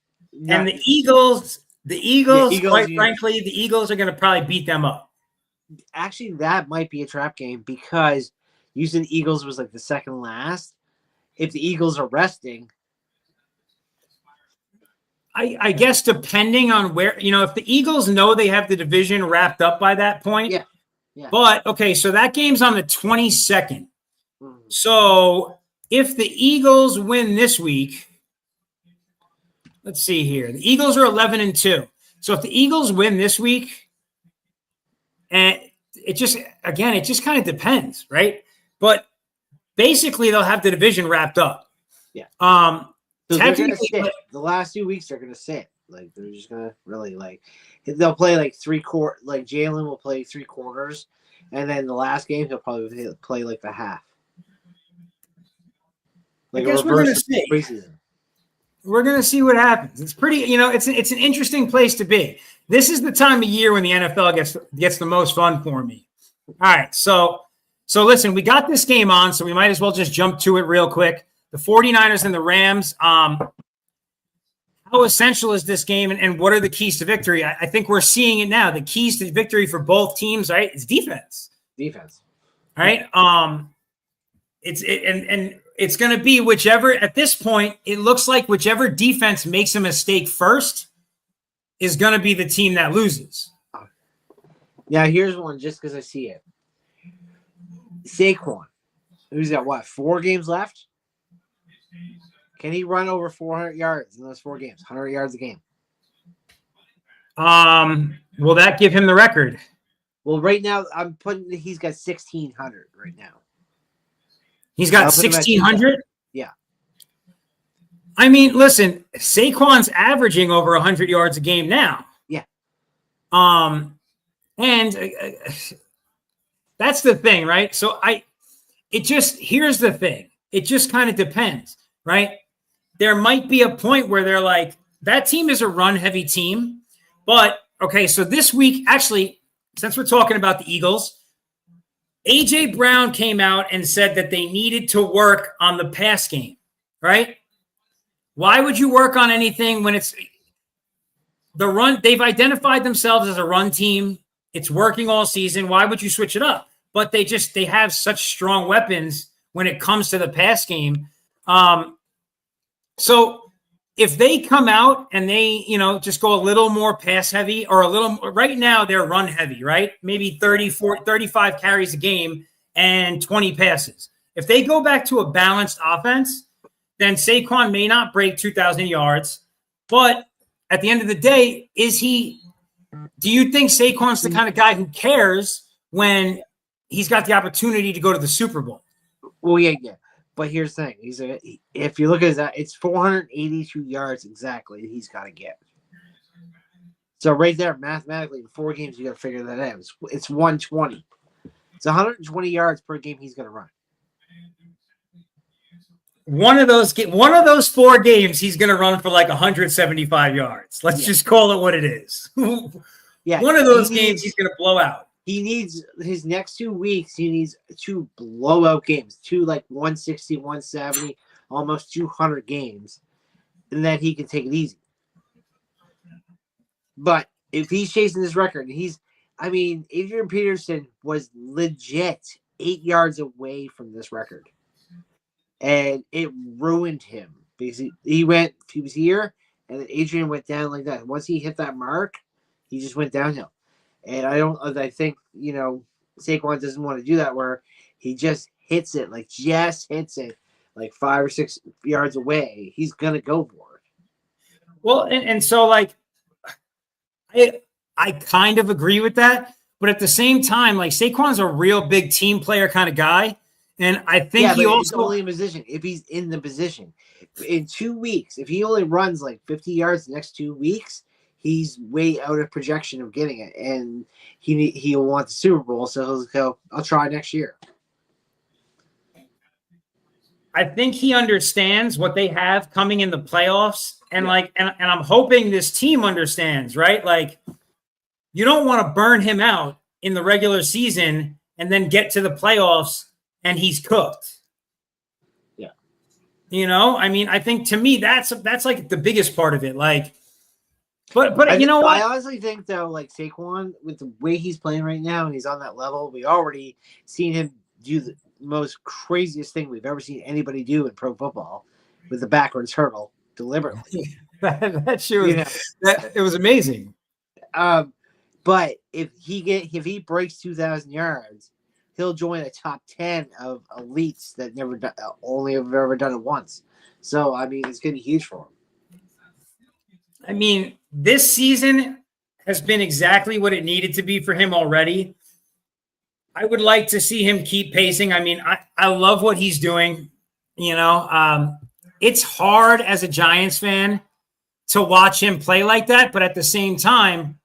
And the Eagles, quite frankly, the Eagles are going to probably beat them up. Actually, that might be a trap game because using the Eagles was like the second last. If the Eagles are resting, I guess depending on where, you know, if the Eagles know they have the division wrapped up by that point. Yeah. But, okay, so that game's on the 22nd. Mm-hmm. So if the Eagles win this week, let's see here. The Eagles are 11-2. So if the Eagles win this week, and it just kind of depends, right? But basically, they'll have the division wrapped up. Yeah. So they're going to sit. The last 2 weeks, they're going to sit. Like, they're just going to really, like, they'll play like 3 quarters. Like, Jalen will play 3 quarters. And then the last game, he'll probably play like the half. Like, I guess we're going to see. Preseason. We're going to see what happens. It's pretty, you know, it's an interesting place to be. This is the time of year when the NFL gets the most fun for me. All right. So listen, we got this game on, so we might as well just jump to it real quick. The 49ers and the Rams. How essential is this game, and what are the keys to victory? I think we're seeing it now. The keys to victory for both teams, right? It's defense. Defense. All right. It's going to be whichever, at this point, it looks like whichever defense makes a mistake first is going to be the team that loses. Yeah, here's one just because I see it. Saquon, who's got 4 games left? Can he run over 400 yards in those 4 games? 100 yards a game. Will that give him the record? Well, right now he's got 1,600 right now. He's got 1,600? Yeah. I mean, listen, Saquon's averaging over 100 yards a game now. Yeah. And that's the thing, right? So here's the thing. It just kind of depends, right? There might be a point where they're like, that team is a run-heavy team. But, okay, so this week, actually, since we're talking about the Eagles, A.J. Brown came out and said that they needed to work on the pass game, right? Why would you work on anything when it's the run? They've identified themselves as a run team. It's working all season. Why would you switch it up? But they have such strong weapons when it comes to the pass game. So if they come out and they, just go a little more pass heavy or right now they're run heavy, right? Maybe 35 carries a game and 20 passes. If they go back to a balanced offense, then Saquon may not break 2,000 yards. But at the end of the day, do you think Saquon's the kind of guy who cares when he's got the opportunity to go to the Super Bowl? Well, yeah. But here's the thing: if you look at that, it's 482 yards exactly he's got to get. So right there, mathematically, in 4 games, you got to figure that out. It's 120. It's 120 yards per game he's going to run. One of those 4 games, he's going to run for like 175 yards. Let's just call it what it is. Yeah, one of those games he's going to blow out. He needs his next 2 weeks. He needs 2 blowout games, 2 like 160, 170, almost 200 games, and then he can take it easy. But if he's chasing this record, Adrian Peterson was legit 8 yards away from this record. And it ruined him because he was here, and then Adrian went down like that. Once he hit that mark, he just went downhill. And I think, Saquon doesn't want to do that where he just hits it like 5 or 6 yards away. He's going to go for it. Well, and so like, I kind of agree with that. But at the same time, like Saquon's a real big team player kind of guy. And I think he also only in position if he's in the position. In 2 weeks, if he only runs like 50 yards the next 2 weeks, he's way out of projection of getting it, and he'll want the Super Bowl. So he'll go, "I'll try next year." I think he understands what they have coming in the playoffs, and and I'm hoping this team understands, right? Like, you don't want to burn him out in the regular season and then get to the playoffs and he's cooked. Yeah. I think to me, that's like the biggest part of it. Like, but you know what? I honestly think though, like Saquon, with the way he's playing right now and he's on that level, we already seen him do the most craziest thing we've ever seen anybody do in pro football with the backwards hurdle deliberately. that shit was, it was amazing. But if he breaks 2,000 yards, he'll join a top 10 of elites that only have ever done it once. So, it's going to be huge for him. This season has been exactly what it needed to be for him already. I would like to see him keep pacing. I love what he's doing. It's hard as a Giants fan to watch him play like that, but at the same time,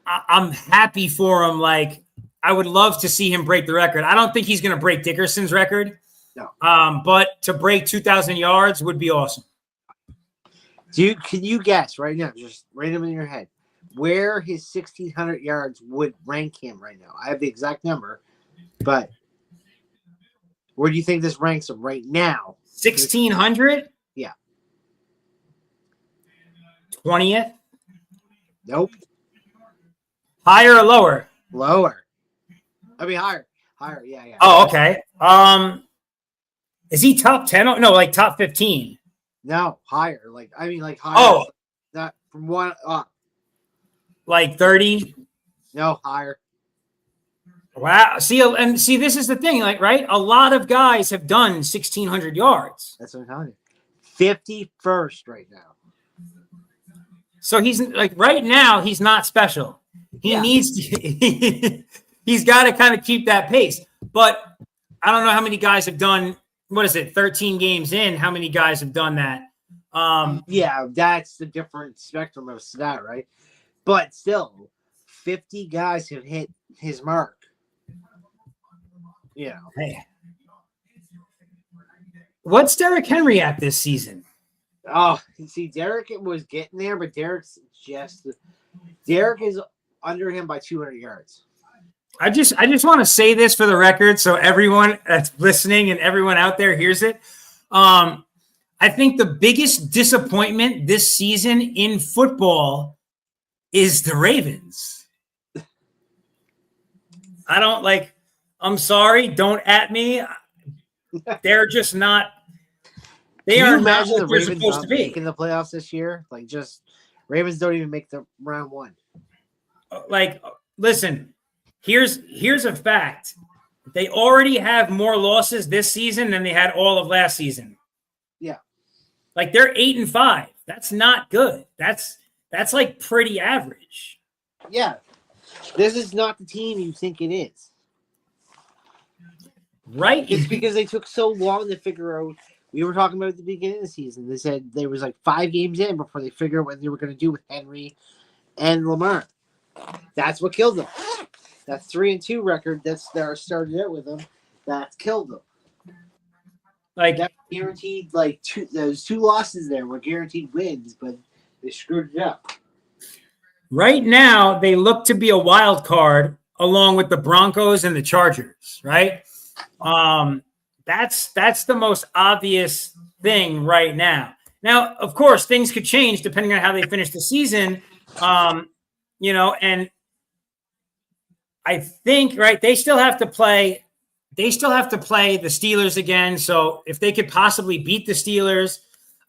I'm happy for him. Like, I would love to see him break the record. I don't think he's going to break Dickerson's record. No. But to break 2,000 yards would be awesome. Can you guess right now, just random in your head, where his 1,600 yards would rank him right now? I have the exact number, but where do you think this ranks him right now? 1,600? Yeah. 20th? Nope. Higher or lower? Lower. Higher. Higher, yeah. Oh, okay. Is he top 10? No, like top 15. No, higher. Higher. Oh. Not from 1 up. Like 30? No, higher. Wow. See, this is the thing, like, right? A lot of guys have done 1,600 yards. That's what I'm telling you. 51st right now. So he's like, right now, he's not special. He needs to, he's got to kind of keep that pace. But I don't know how many guys have done, 13 games in, how many guys have done that? That's the different spectrum of stat, right? But still, 50 guys have hit his mark. Hey. What's Derrick Henry at this season? Oh, see, Derrick was getting there, but Derrick is under him by 200 yards. I just want to say this for the record so everyone that's listening and everyone out there hears it. I think the biggest disappointment this season in football is the Ravens. I'm sorry, don't at me. They're just not. They are not what they're supposed to be. Making the playoffs this year, Ravens don't even make the round 1. Listen, here's a fact. They already have more losses this season than they had all of last season. Yeah. They're 8-5. That's not good. That's pretty average. Yeah. This is not the team you think it is. Right. It's because they took so long to figure out. We were talking about at the beginning of the season. They said there was like 5 games in before they figured out what they were going to do with Henry and Lamar. That's what killed them. That 3-2 record that started out with them, that killed them. Like that guaranteed, like those 2 losses there were guaranteed wins, but they screwed it up. Right now, they look to be a wild card along with the Broncos and the Chargers. Right. That's the most obvious thing right now. Now, of course, things could change depending on how they finish the season. And I think, right, they still have to play the Steelers again. So if they could possibly beat the Steelers,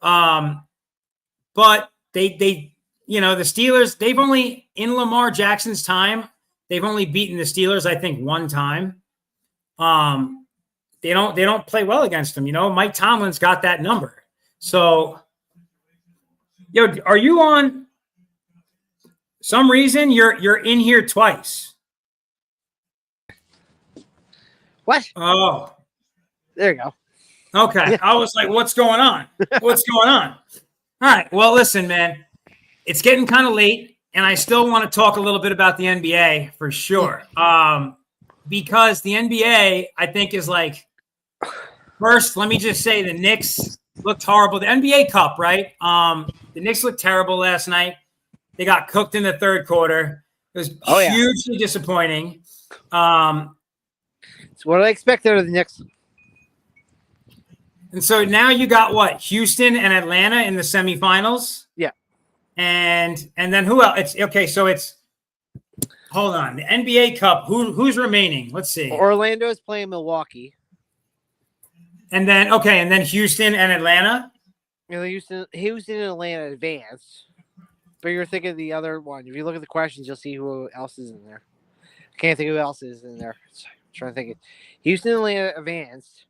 but they the Steelers, they've only, in Lamar Jackson's time, they've only beaten the Steelers, I think, 1 time. They don't play well against them. Mike Tomlin's got that number. So, are you on some reason you're in here twice? What? Oh, there you go. Okay. I was like, what's going on? What's going on? All right. Well, listen, man, it's getting kind of late, and I still want to talk a little bit about the NBA for sure. Because the NBA, I think, is like, first, let me just say the Knicks looked horrible. The NBA Cup, right? The Knicks looked terrible last night. They got cooked in the third quarter. It was hugely disappointing. It's what I expected of the Knicks. And so now you got what? Houston and Atlanta in the semifinals? Yeah. And then who else? It's okay, so it's hold on. The NBA Cup, who's remaining? Let's see. Orlando is playing Milwaukee. And then Houston and Atlanta? Houston and Atlanta advanced. But you're thinking of the other one. If you look at the questions, you'll see who else is in there. I can't think of who else is in there. I'm trying to think. Houston and Atlanta advanced.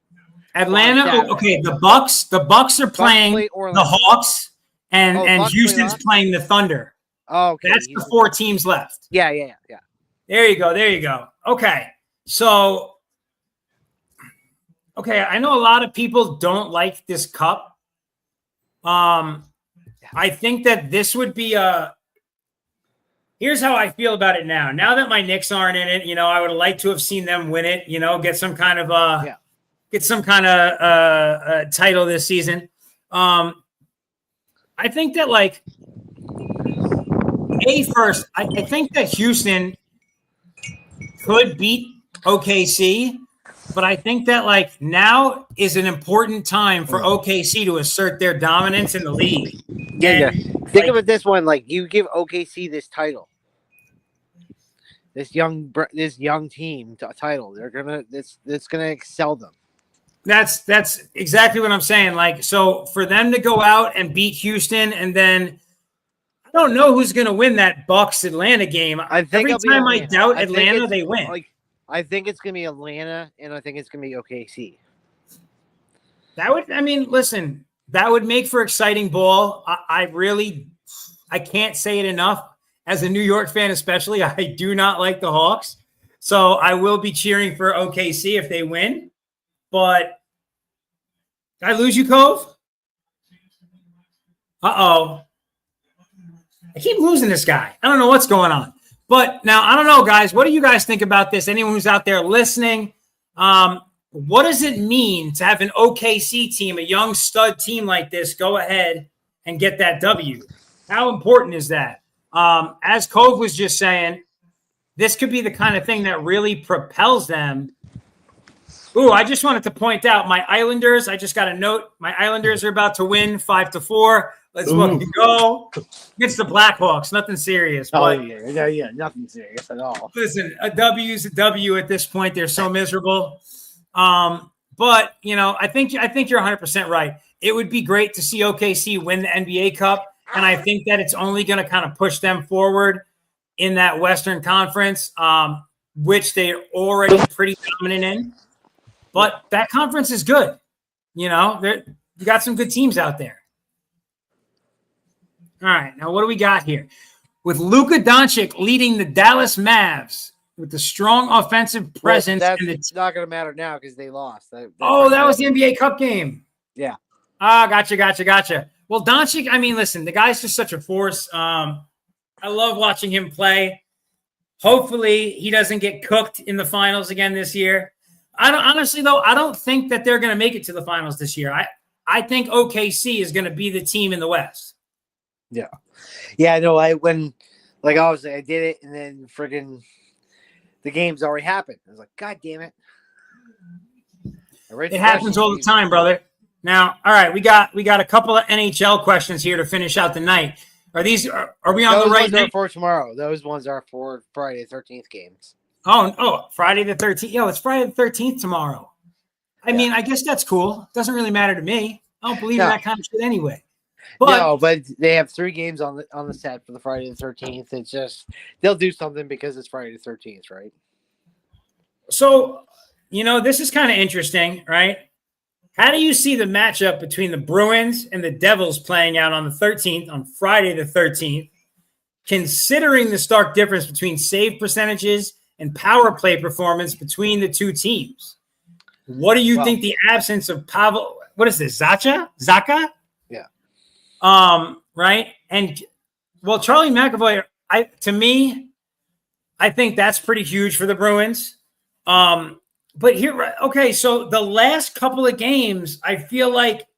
Atlanta, okay, the Bucks are playing the Hawks, and Houston's playing the Thunder. Oh, okay. That's the 4 teams left. Yeah. There you go. Okay. So, I know a lot of people don't like this cup. I think that this would be here's how I feel about it now. Now that my Knicks aren't in it, I would like to have seen them win it, get some kind of title this season. I think that I think that Houston could beat OKC, but I think that now is an important time for OKC to assert their dominance in the league. Yeah. Think of it this one: you give OKC this title, this young team title. It's gonna excel them. That's exactly what I'm saying. So for them to go out and beat Houston, and then I don't know who's going to win that Bucks Atlanta game. Every time I doubt Atlanta, they win. I think it's going to be Atlanta, and I think it's going to be OKC. Listen, that would make for exciting ball. I can't say it enough. As a New York fan, especially, I do not like the Hawks, so I will be cheering for OKC if they win. But did I lose you, Cove? Uh-oh. I keep losing this guy. I don't know what's going on. But now, I don't know, guys. What do you guys think about this? Anyone who's out there listening, what does it mean to have an OKC team, a young stud team like this, go ahead and get that W? How important is that? As Cove was just saying, this could be the kind of thing that really propels them. Ooh, I just wanted to point out my Islanders. I just got a note. My Islanders are about to win 5-4. Let's fucking go. Against the Blackhawks. Nothing serious. Yeah, nothing serious at all. Listen, a W is a W at this point. They're so miserable. But I think you're 100% right. It would be great to see OKC win the NBA Cup, and I think that it's only going to kind of push them forward in that Western Conference, which they're already pretty dominant in. But that conference is good. You got some good teams out there. All right, now what do we got here? With Luka Doncic leading the Dallas Mavs with the strong offensive presence. Well, that's not going to matter now because they lost. That was the NBA Cup game. Yeah. Gotcha. Well, Doncic, I mean, listen, the guy's just such a force. I love watching him play. Hopefully, he doesn't get cooked in the finals again this year. I don't think that they're going to make it to the finals this year. I think OKC is going to be the team in the West. Yeah. Yeah, no, obviously I did it, and then friggin' the game's already happened. I was like, God damn it. It happens all the time, brother. Now, all right, we got a couple of NHL questions here to finish out the night. Are we on the right night? For tomorrow. Those ones are for Friday the 13th games. Oh, Friday the 13th. Yo, it's Friday the 13th tomorrow. I mean, I guess that's cool. Doesn't really matter to me. I don't believe in that kind of shit anyway. But they have 3 games on the set for the Friday the 13th. It's just they'll do something because it's Friday the 13th, right? So, this is kind of interesting, right? How do you see the matchup between the Bruins and the Devils playing out on the 13th, on Friday the 13th, considering the stark difference between save percentages and power play performance between the two teams? What do you think the absence of Pavel, what is this, Zaka? Yeah. Right? And, Charlie McAvoy, to me, I think that's pretty huge for the Bruins. But here, okay, so the last couple of games, I feel like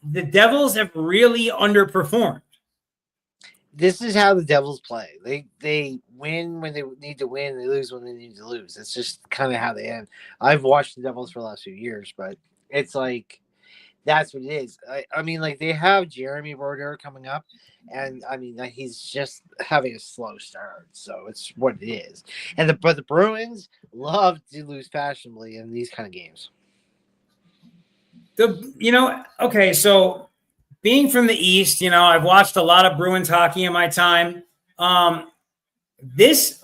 the Devils have really underperformed. This is how the Devils play. They win when they need to win. They lose when they need to lose. It's just kind of how they end. I've watched the Devils for the last few years, but it's like that's what it is. I mean, like they have Jeremy Roeder coming up, and I mean he's just having a slow start, so it's what it is. But the Bruins love to lose fashionably in these kind of games. Okay, so being from the East, I've watched a lot of Bruins hockey in my time. This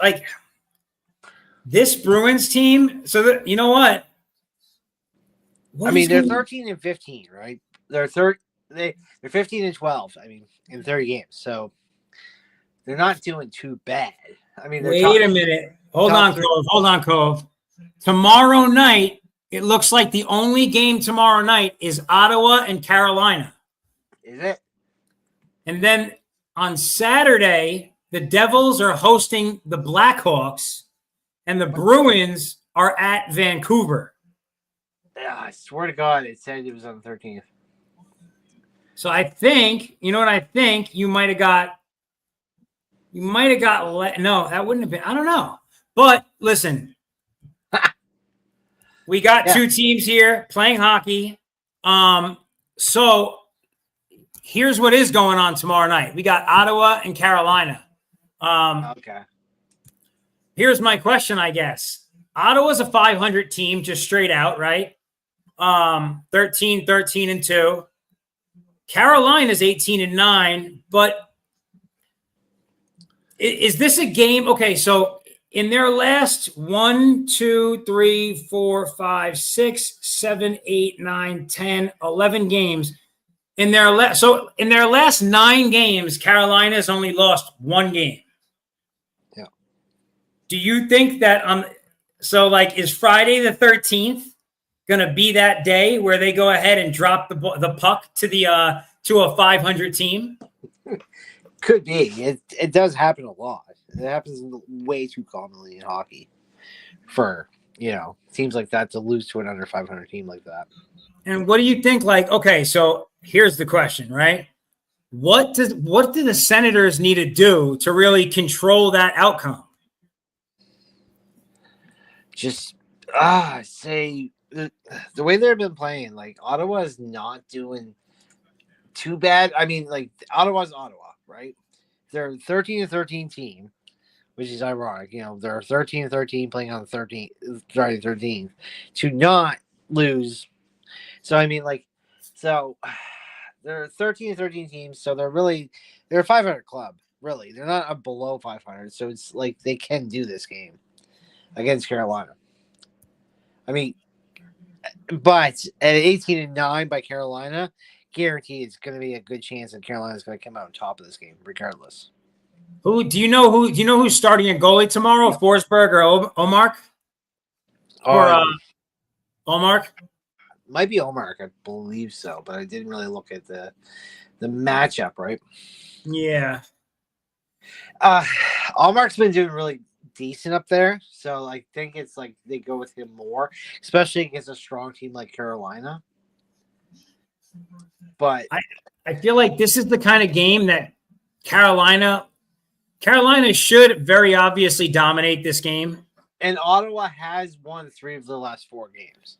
Bruins team. So you know what? I mean, they're 13 and 15, right? They're 15 and 12. I mean, in 30 games, so they're not doing too bad. I mean, wait a minute. Hold on, Cove. Tomorrow night, it looks like the only game tomorrow night is Ottawa and Carolina. Is it? And then on Saturday, the Devils are hosting the Blackhawks, and the Bruins are at Vancouver. Yeah, I swear to God, it said it was on the 13th. So I think, you might have got. No, that wouldn't have been. I don't know. But listen, we got 2 teams here playing hockey. So here's what is going on tomorrow night. We got Ottawa and Carolina. Okay. Here's my question, I guess. Ottawa's a 500 team, just straight out, right? 13-2. Carolina's 18-9, but is this a game? Okay, so in their last 1, 2, 3, 4, 5, 6, 7, 8, 9, 10, 11 games, in their last 9 games, Carolina's only lost 1 game. Yeah. Do you think that is Friday the 13th going to be that day where they go ahead and drop the puck to a 500 team? Could be. It does happen a lot. It happens way too commonly in hockey for, teams like that to lose to an under 500 team like that. And what do you think? Okay, so here's the question, right? What do the Senators need to do to really control that outcome? Just say the way they've been playing, Ottawa is not doing too bad. I mean, Ottawa's Ottawa, right? They're a 13-13 team, which is ironic. They're 13-13 playing on the 13th, Friday 13th, to not lose. So I mean, they're a 13-13 team, so they're a 500 club. Really, they're not a below 500, so it's they can do this game against Carolina. I mean, but at 18-9 by Carolina, guaranteed it's going to be a good chance that Carolina's going to come out on top of this game, regardless. Who do you know? Who do you know who's starting at goalie tomorrow? Forsberg or Omar? Or Omar? Might be Omar, I believe so, but I didn't really look at the matchup, right? Yeah. Allmark's been doing really decent up there, so I think it's like they go with him more, especially against a strong team like Carolina. But I feel like this is the kind of game that Carolina should very obviously dominate this game. and Ottawa has won 3 of the last 4 games.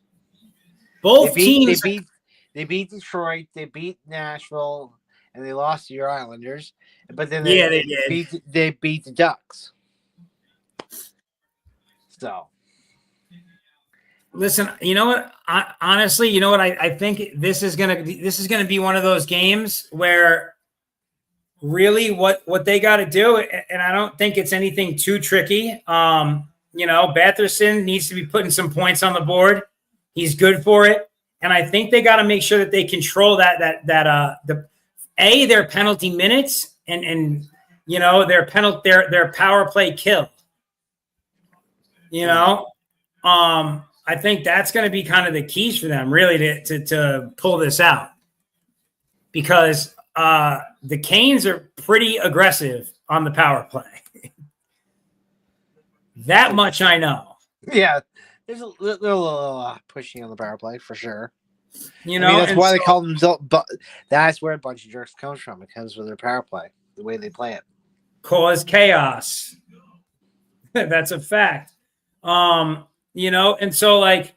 Both teams They beat Detroit, they beat Nashville, and they lost to your Islanders. But then they did. They beat the Ducks. So, listen, you know what? Honestly, you know what? I think this is gonna be one of those games where really what they got to do, and I don't think it's anything too tricky. Batherson needs to be putting some points on the board. He's good for it, and I think they got to make sure that they control their penalty minutes and their power play kill. I think that's going to be kind of the keys for them, really, to pull this out, because the Canes are pretty aggressive on the power play. That much I know. yeah, there's a little pushing on the power play for sure. That's why they call them. But that's where a bunch of jerks comes from. It comes with their power play, the way they play it. Cause chaos. That's a fact. And so I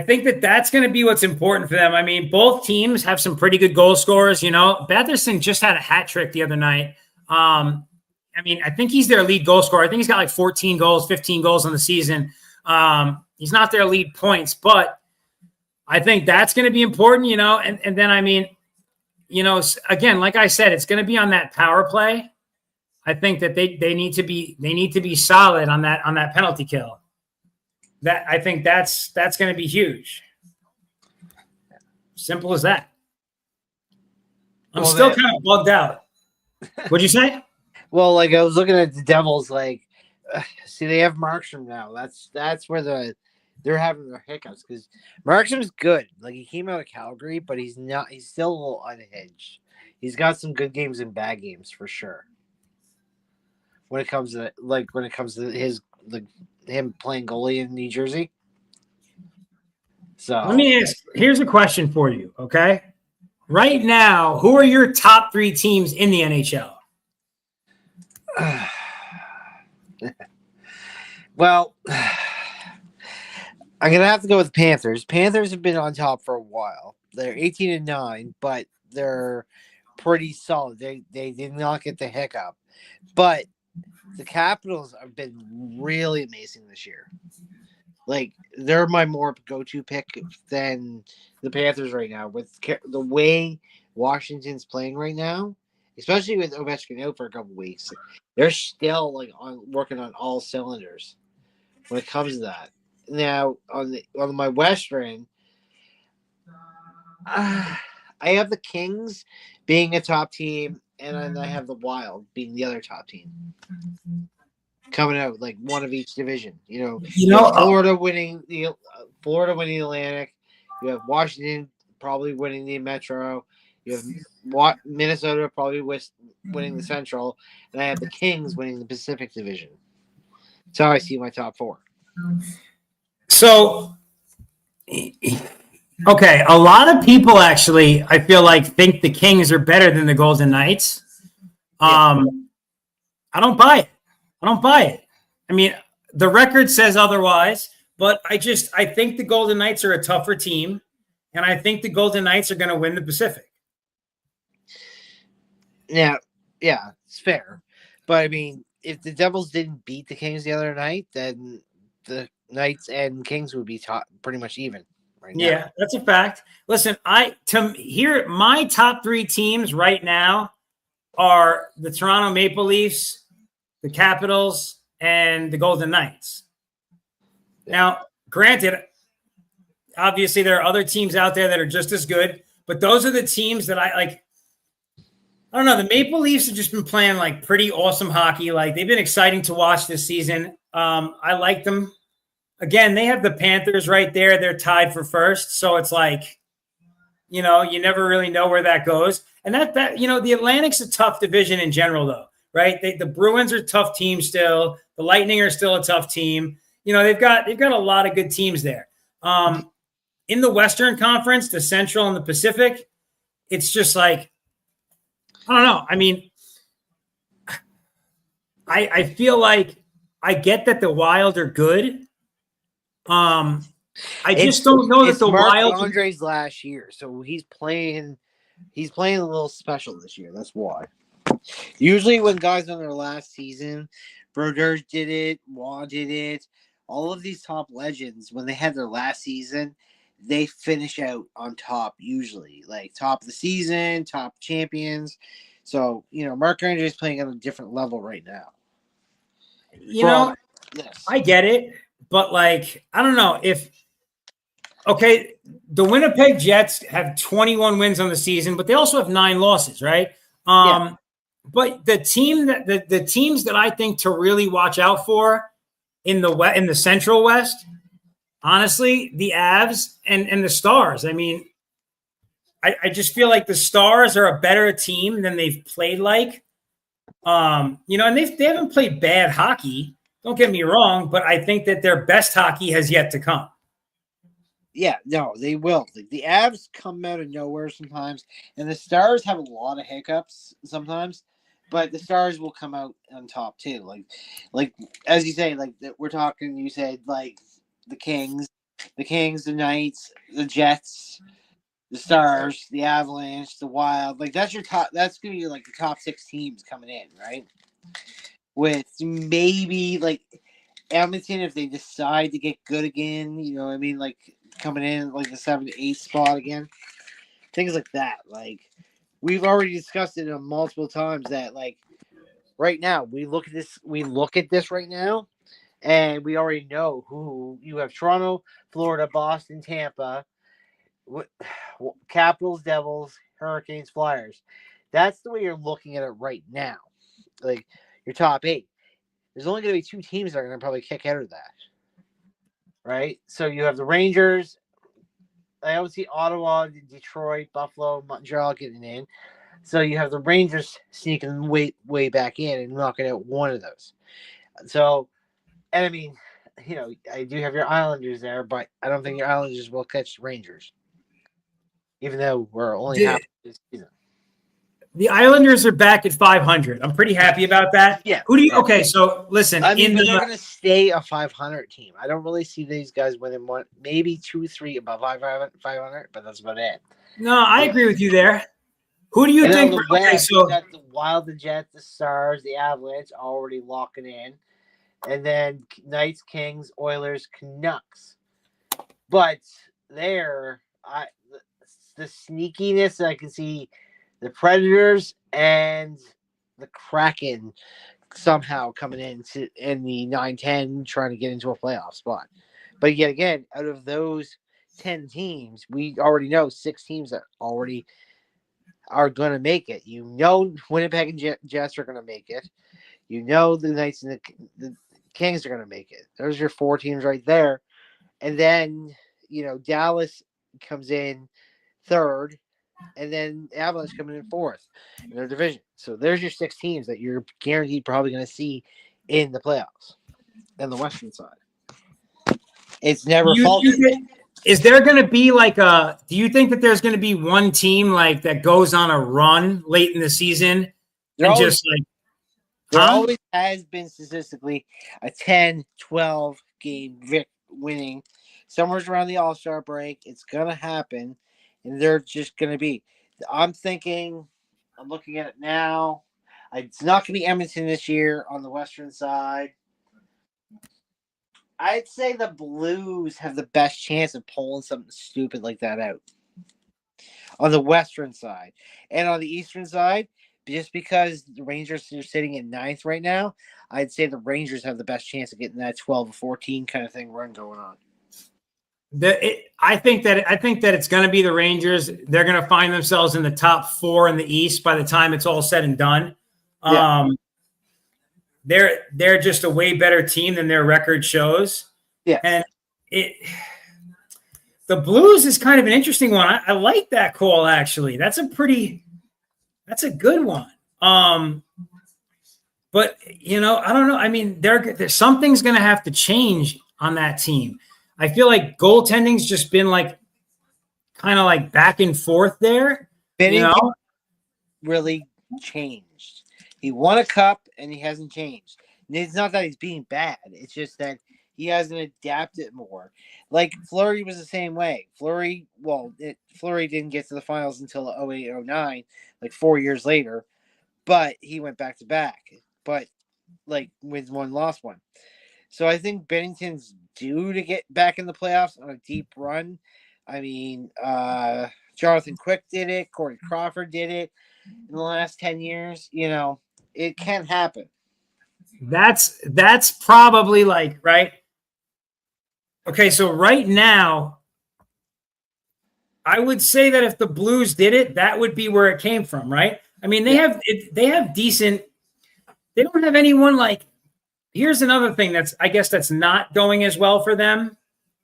think that's going to be what's important for them. I mean, both teams have some pretty good goal scorers. Batherson just had a hat trick the other night. I think he's their lead goal scorer. I think he's got 14 goals, 15 goals on the season. He's not their lead points, but I think that's going to be important, and then, again, like I said, it's going to be on that power play. I think that they need to be solid on that penalty kill. I think that's going to be huge. Simple as that. I'm still kind of bugged out. What'd you say? Well, I was looking at the Devils, see, they have Markstrom now. That's where they're having their hiccups, because Markstrom's good. He came out of Calgary, but he's not. He's still a little unhinged. He's got some good games and bad games for sure. When it comes to him playing goalie in New Jersey. So let me ask. Here's a question for you. Okay, right now, who are your top 3 teams in the NHL? Well, I'm gonna have to go with Panthers. Panthers have been on top for a while. They're 18-9, but they're pretty solid. They did not get the hiccup, but the Capitals have been really amazing this year. They're my more go-to pick than the Panthers right now, with the way Washington's playing right now, especially with Ovechkin out for a couple weeks. They're still working on all cylinders when it comes to that. Now on my Western, I have the Kings being a top team, and then I have the Wild being the other top team. Coming out one of each division. Florida winning the Atlantic. You have Washington probably winning the Metro. You have Minnesota probably winning the Central, and I have the Kings winning the Pacific Division. That's how I see my top 4. So, okay, a lot of people actually, I feel think the Kings are better than the Golden Knights. I don't buy it. I mean, the record says otherwise, but I think the Golden Knights are a tougher team, and I think the Golden Knights are going to win the Pacific. Yeah, it's fair. But, if the Devils didn't beat the Kings the other night, then the Knights and Kings would be pretty much even right now. Yeah, that's a fact. Listen, my top 3 teams right now are the Toronto Maple Leafs, the Capitals, and the Golden Knights. Now, granted, obviously there are other teams out there that are just as good, but those are the teams that I like. I don't know. The Maple Leafs have just been playing like pretty awesome hockey. Like they've been exciting to watch this season. I like them. Again, they have the Panthers right there. They're tied for first. So it's like, you never really know where that goes. And that the Atlantic's a tough division in general, though, right? The Bruins are a tough team still. The Lightning are still a tough team. They've got a lot of good teams there. In the Western Conference, the Central and the Pacific, it's just like, I don't know. I mean, I feel like I get that the Wild are good. I just don't know that the Wild. Andre's last year, so he's playing a little special this year. That's why. Usually, when guys on their last season, Brodeur did it, Waugh did it. All of these top legends, when they had their last season, they finish out on top. Usually, like top of the season, top champions. So Mark Andre is playing at a different level right now. Yes. I get it, but like I don't know if. Okay, the Winnipeg Jets have 21 wins on the season, but they also have 9 losses, right? But the teams that I think to really watch out for in the Central West, honestly, the Avs and the Stars. I mean, I just feel like the Stars are a better team than they've played like. And they haven't played bad hockey. Don't get me wrong, but I think that their best hockey has yet to come. Yeah, no, they will. The Avs come out of nowhere sometimes, and the Stars have a lot of hiccups sometimes, but the Stars will come out on top too. Like as you say, like we're talking. You said like the Kings, the Knights, the Jets, the Stars, the Avalanche, the Wild. Like that's your top. That's gonna be like the top 6 teams coming in, right? With maybe like Edmonton if they decide to get good again. You know what I mean? Like coming in like the 7 to 8 spot again. Things like that. Like we've already discussed it multiple times that like right now we look at this right now and we already know who you have: Toronto, Florida, Boston, Tampa, Capitals, Devils, Hurricanes, Flyers. That's the way you're looking at it right now. Like your top 8. There's only going to be 2 teams that are going to probably kick out of that. Right? So you have the Rangers. I always see Ottawa, Detroit, Buffalo, Montreal getting in. So you have the Rangers sneaking way back in and knocking out one of those. So, and I mean, I do have your Islanders there, but I don't think your Islanders will catch the Rangers. Even though we're only half this season. The Islanders are back at 500. I'm pretty happy about that. Yeah. Who do you? Okay, so listen. I mean, they're going to stay a 500 team. I don't really see these guys winning one, maybe 2, 3 above 500, but that's about it. No, I agree with you there. Who do you think? The West, you got the Wild, the Jets, the Stars, the Avalanche already locking in, and then Knights, Kings, Oilers, Canucks. But there, the sneakiness I can see. The Predators and the Kraken somehow coming in the 9-10 trying to get into a playoff spot. But yet again, out of those 10 teams, we already know 6 teams that already are going to make it. Winnipeg and Jets are going to make it. The Knights and the Kings are going to make it. Those are your 4 teams right there. And then, Dallas comes in 3rd. And then Avalanche coming in 4th in their division. So there's your 6 teams that you're guaranteed probably going to see in the playoffs on the Western side. It's never faltered. Is there going to be do you think that there's going to be one team like that goes on a run late in the season there always has been statistically a 10, 12 game winning somewhere around the All-Star break. It's going to happen. And they're just going to be. I'm looking at it now. It's not going to be Edmonton this year on the Western side. I'd say the Blues have the best chance of pulling something stupid like that out on the Western side. And on the Eastern side, just because the Rangers are sitting in 9th right now, I'd say the Rangers have the best chance of getting that 12 or 14 kind of thing run going on. I think that it's going to be the Rangers. They're going to find themselves in the top 4 in the East by the time it's all said and done. Yeah. They're just a way better team than their record shows. Yeah. And the Blues is kind of an interesting one. I like that call, actually. That's a good one. But I don't know. I mean, there's something's going to have to change on that team. I feel like goaltending's just been like kind of like back and forth there. Vinny really changed. He won a cup and he hasn't changed. And it's not that he's being bad. It's just that he hasn't adapted more. Like Fleury was the same way. Fleury didn't get to the finals until 08-09, like 4 years later, but he went back to back. But like wins one, lost one. So I think Bennington's due to get back in the playoffs on a deep run. I mean, Jonathan Quick did it. Corey Crawford did it in the last 10 years. It can happen. That's probably like, right? Okay, so right now, I would say that if the Blues did it, that would be where it came from, right? I mean, they have decent. They don't have anyone like. Here's another thing that's not going as well for them.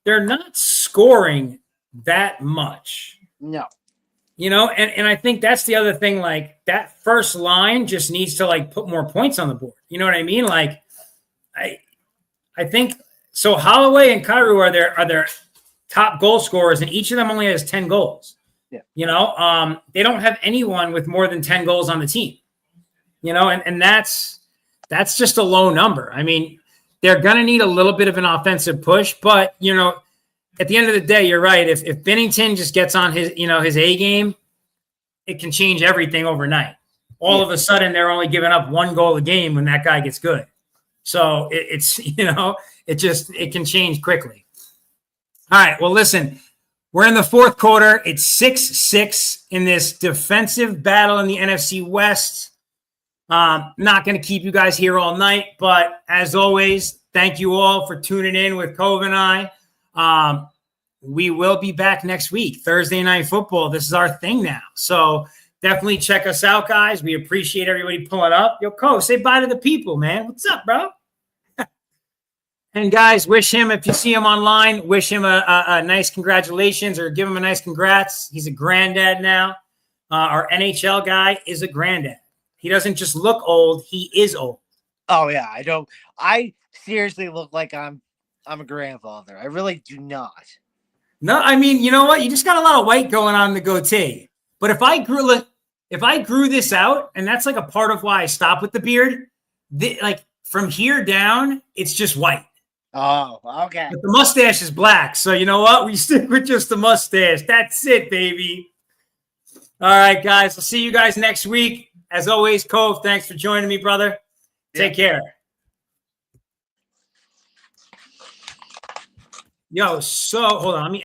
They're not scoring that much. No. And I think that's the other thing. Like that first line just needs to like put more points on the board. You know what I mean? Like, I think so. Holloway and Kyrou are their top goal scorers, and each of them only has 10 goals. Yeah. They don't have anyone with more than 10 goals on the team. And that's just a low number. I mean, they're going to need a little bit of an offensive push, but, at the end of the day, you're right. If Binnington just gets on his A game, it can change everything overnight. All of a sudden, they're only giving up 1 goal a game when that guy gets good. So it can change quickly. All right. Well, listen, we're in the 4th quarter. It's 6-6 in this defensive battle in the NFC West. Not going to keep you guys here all night, but as always, thank you all for tuning in with Cove and I. We will be back next week, Thursday Night Football. This is our thing now. So definitely check us out, guys. We appreciate everybody pulling up. Yo, Cove, say bye to the people, man. What's up, bro? And guys, wish him, if you see him online, wish him a nice congratulations or give him a nice congrats. He's a granddad now. Our NHL guy is a granddad. He doesn't just look old; he is old. Oh yeah, I don't. I seriously look like I'm a grandfather. I really do not. No, I mean, you know what? You just got a lot of white going on in the goatee. But if I grew this out, and that's like a part of why I stopped with the beard, like from here down, it's just white. Oh, okay. But the mustache is black, so you know what? We stick with just the mustache. That's it, baby. All right, guys. I'll see you guys next week. As always, Cove, thanks for joining me, brother. Take care. Yo, so hold on. Let me